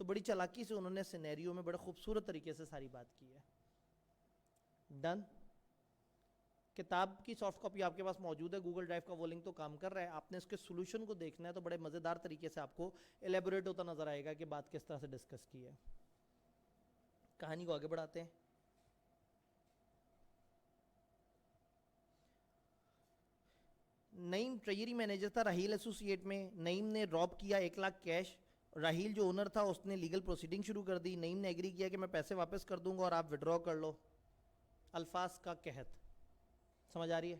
تو بڑی چالاکی سے انہوں نے سینیریو میں بڑے خوبصورت طریقے سے ساری بات کی ہے. ڈن. کتاب کی سافٹ کاپی آپ کے پاس موجود ہے, گوگل ڈرائیو کا وہ لنک تو کام کر رہا ہے, آپ نے اس کے سولوشن کو دیکھنا ہے تو بڑے مزیدار طریقے سے آپ کو ایلیبوریٹ ہوتا نظر آئے گا کہ بات کس طرح سے ڈسکس کی ہے. کہانی کو آگے بڑھاتے ہیں. نعیم ٹریجری مینیجر تھا راہیل ایسوسیٹ میں. نعیم نے ڈراپ کیا 1 لاکھ کیش. راہیل جو اونر تھا اس نے لیگل پروسیڈنگ شروع کر دی. نعیم نے ایگری کیا کہ میں پیسے واپس کر دوں گا اور آپ وڈرا کر لو. الفاظ کا قحط سمجھ آ رہی ہے؟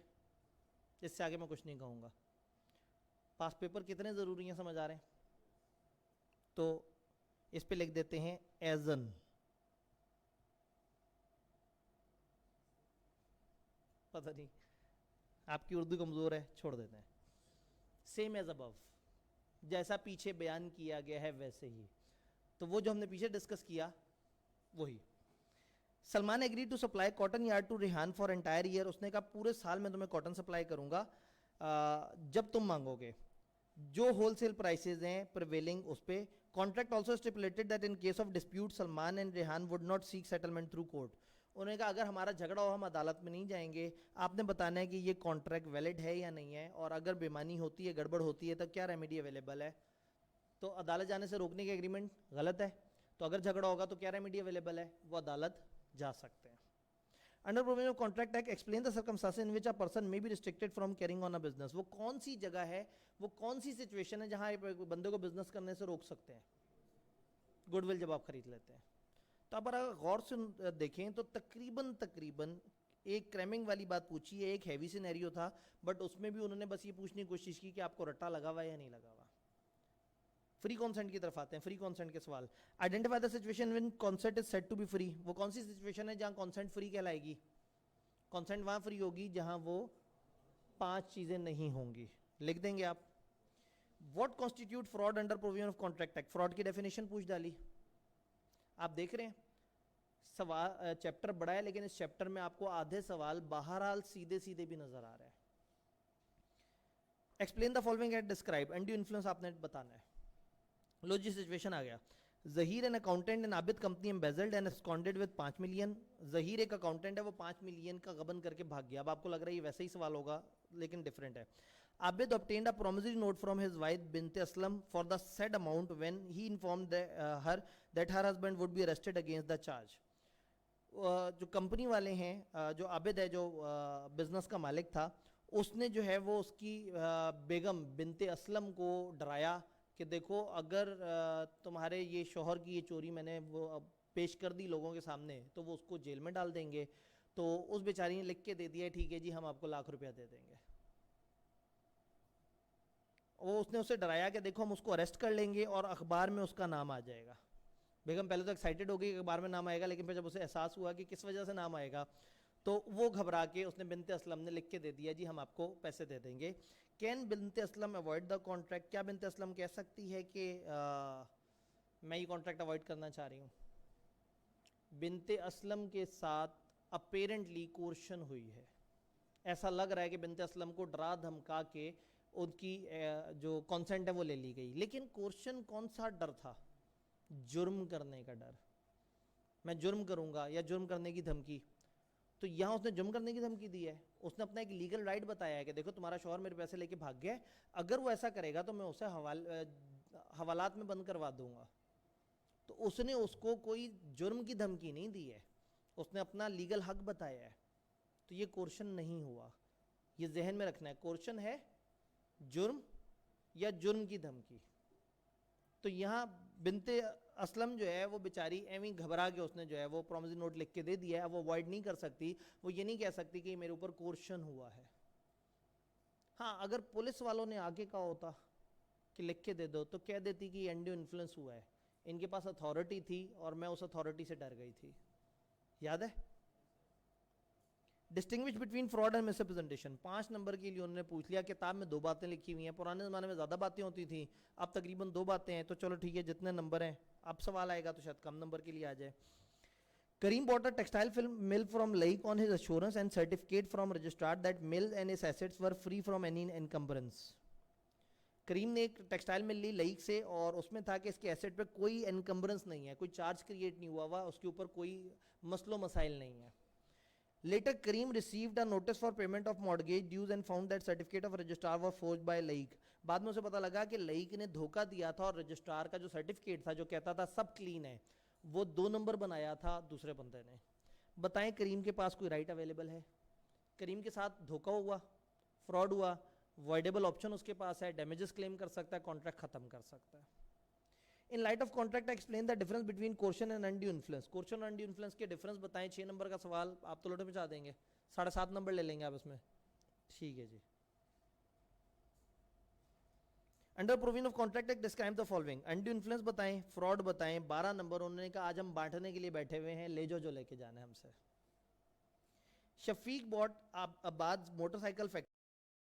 اس سے آگے میں کچھ نہیں کہوں گا. پاس پیپر کتنے ضروری ہیں سمجھ آ رہے ہیں؟ تو اس پہ لکھ دیتے ہیں ایزن. پتہ نہیں آپ کی اردو کمزور ہے, چھوڑ دیتے ہیں. سیم ایز ابو, جیسا پیچھے بیان کیا گیا ہے ویسے ہی. تو وہ جو ہم نے پیچھے ڈسکس کیا وہی. Salman agree to supply cotton yard to Rehan for entire year. اس نے کہا پورے سال میں تمہیں کاٹن سپلائی کروں گا جب تم مانگو گے. جو ہول سیل پرائسز ہیں پریویلنگ اس پہ. Contract also stipulated that in case of dispute Salman and Rehan would not seek settlement through court. انہوں نے کہا اگر ہمارا جھگڑا ہو ہم عدالت میں نہیں جائیں گے, آپ نے بتانا ہے کہ یہ کانٹریکٹ ویلڈ ہے یا نہیں ہے, اور اگر بےمانی ہوتی ہے گڑبڑ ہوتی ہے تو کیا ریمیڈی اویلیبل ہے. تو عدالت جانے سے روکنے کی ایگریمنٹ غلط ہے. تو اگر جھگڑا ہوگا تو کیا ریمیڈی اویلیبل ہے, وہ عدالت جا سکتے ہیں. Under provision of Contract Act, explain the circumstances in which a person may be restricted from carrying on a business. وہ کون سی جگہ ہے, وہ کون سی سچویشن ہے جہاں بندے کو بزنس کرنے سے روک سکتے ہیں. گڈ ول جب آپ خرید لیتے ہیں. تو اب اگر غور سے دیکھیں تو تقریباً ایک کریمنگ والی بات پوچھی ہے, ایک ہیوی سینیریو تھا, بٹ اس میں بھی انہوں نے بس یہ پوچھنے کی کوشش کی کہ آپ کو رٹا لگا ہوا ہے یا نہیں لگا ہوا. فری کانسنٹ کی طرف آتے ہیں. فری کانسنٹ کے سوال. Identify the situation when consent is said to be free. وہ کون سی سچویشن ہے جہاں کانسنٹ فری کہلائے گی؟ کانسنٹ وہاں فری ہوگی جہاں وہ 5 چیزیں نہیں ہوں گی. لکھ دیں گے آپ. What constituted fraud under provision of contract act. Fraud کی ڈیفینیشن پوچھ ڈالی. آپ دیکھ رہے ہیں سوال چیپٹر بڑا ہے, لیکن اس چیپٹر میں آپ کو آدھے سوال بہرحال سیدھے بھی نظر آ رہے ہیں. Explain the following at describe. And influence آپ نے بتانا ہے. لو جی سچویشن آ گیا. Zaheer an accountant and Abid company embezzled and absconded with 5 million. Zaheer ایک اکاؤنٹنٹ ہے, وہ 5 ملین کا غبن کر کے بھاگ گیا. اب آپ کو لگ رہا ہے یہ ویسا ہی سوال ہوگا لیکن ڈفرینٹ ہے. عابد obtained a promissory note from his wife بنت Aslam for the said amount when he informed her that her husband would be arrested against the charge. جو کمپنی والے ہیں, جو عابد ہے جو بزنس کا مالک تھا, اس نے جو ہے وہ اس کی بیگم بنت اسلم کو ڈرایا کہ دیکھو اگر تمہارے یہ شوہر کی یہ چوری میں نے وہ پیش کر دی لوگوں کے سامنے تو وہ اس کو جیل میں ڈال دیں گے. تو اس بیچاری نے لکھ کے دے دیا ٹھیک ہے جی ہم آپ کو ₹1,00,000 دے دیں گے. وہ اس نے اسے ڈرایا کہ دیکھو ہم اس کو اریسٹ کر لیں گے اور اخبار میں اس کا نام آ جائے گا. بیگم پہلے تو ایکسائٹیڈ ہو گئی کہ اخبار میں نام آئے گا, لیکن پھر جب اسے احساس ہوا کہ کس وجہ سے نام آئے گا تو وہ گھبرا کے اس نے بنت اسلم نے لکھ کے دے دیا جی ہم آپ کو پیسے دے دیں گے. کین بنت اسلم اوائڈ دا کانٹریکٹ. کیا بنت اسلم کہہ سکتی ہے کہ میں یہ کانٹریکٹ اوائڈ کرنا چاہ رہی ہوں؟ بنت اسلم کے ساتھ اپیرنٹلی کورشن ہوئی ہے. ایسا لگ رہا ہے کہ بنت اسلم کو ڈرا دھمکا کے ان کی جو کانسنٹ ہے وہ لے لی گئی. لیکن کورشن کون سا ڈر تھا؟ جرم کرنے کا ڈر. میں جرم کروں گا یا جرم کرنے کی دھمکی. تو یہاں اس نے جرم کرنے کی دھمکی دی ہے. اس نے اپنا ایک لیگل رائٹ بتایا ہے کہ دیکھو تمہارا شوہر میرے پیسے لے کے بھاگ گیا ہے, اگر وہ ایسا کرے گا تو میں اسے حوالات میں بند کروا دوں گا. تو اس نے اس کو کوئی جرم کی دھمکی نہیں دی ہے, اس نے اپنا لیگل حق بتایا ہے. تو یہ کورشن نہیں ہوا, یہ ذہن میں رکھنا ہے. کورشن ہے جرم یا جرم کی دھمکی. تو یہاں بنت اسلم جو ہے وہ بیچاری ایویں گھبرا کے اس نے جو ہے وہ پرومسی نوٹ لکھ کے دے دیا ہے. وہ اوائڈ نہیں کر سکتی, وہ یہ نہیں کہہ سکتی کہ میرے اوپر کورشن ہوا ہے. ہاں اگر پولیس والوں نے آگے کہا ہوتا کہ لکھ کے دے دو تو کہہ دیتی کہ یہ انڈیو انفلوئنس ہوا ہے, ان کے پاس اتھارٹی تھی اور میں اس اتھارٹی سے ڈر گئی تھی. یاد ہے؟ Distinguish between fraud and miss representation. 5 number کے لیے انہوں نے پوچھ لیا. کتاب میں 2 باتیں لکھی ہوئی ہیں. پرانے زمانے میں زیادہ باتیں ہوتی تھیں, اب تقریباً 2 باتیں ہیں. تو چلو ٹھیک ہے جتنے نمبر ہیں, اب سوال آئے گا تو شاید کم نمبر کے لیے آ جائے. کریم bought a textile mill from Laik on his assurance and certificate from registrar that mill and its assets were free from any encumbrance. کریم نے ایک ٹیکسٹائل مل لی لئیک سے اور اس میں تھا کہ اس کے ایسٹ پہ کوئی انکمبرنس نہیں ہے, کوئی چارج کریٹ نہیں ہوا اس کے اوپر کوئی مسئلہ و مسائل نہیں ہے. Later Karim received a notice for payment of mortgage dues and found that certificate of registrar was forged by Laiq. بعد میں اسے پتہ لگا کہ لئیک نے دھوکہ دیا تھا اور رجسٹرار کا جو سرٹیفکیٹ تھا جو کہتا تھا سب کلین ہے, وہ 2 نمبر بنایا تھا دوسرے بندے نے. بتائیں کریم کے پاس کوئی رائٹ اویلیبل ہے؟ کریم کے ساتھ دھوکہ ہوا, فراڈ ہوا, وائڈیبل آپشن اس کے پاس ہے, ڈیمیجز کلیم کر سکتا ہے, کانٹریکٹ ختم کر سکتا ہے. In light of contract explain the difference between coercion and undue influence. Coercion اور انڈیو انفلوئنس کے ڈفرنس بتائیں. 6 نمبر کا سوال آپ تو لوٹے پہنچا دیں گے, 7.5 نمبر لے لیں گے آپ اس میں. ٹھیک ہے جی. Under provision of contract act describe the following. Undue influence بتائیں, فراڈ بتائیں. 12 نمبر انہوں نے کہا آج ہم بانٹنے کے لیے بیٹھے ہوئے ہیں, لے جو لے کے جانا ہے ہم سے. شفیق باٹ عباد موٹر سائیکل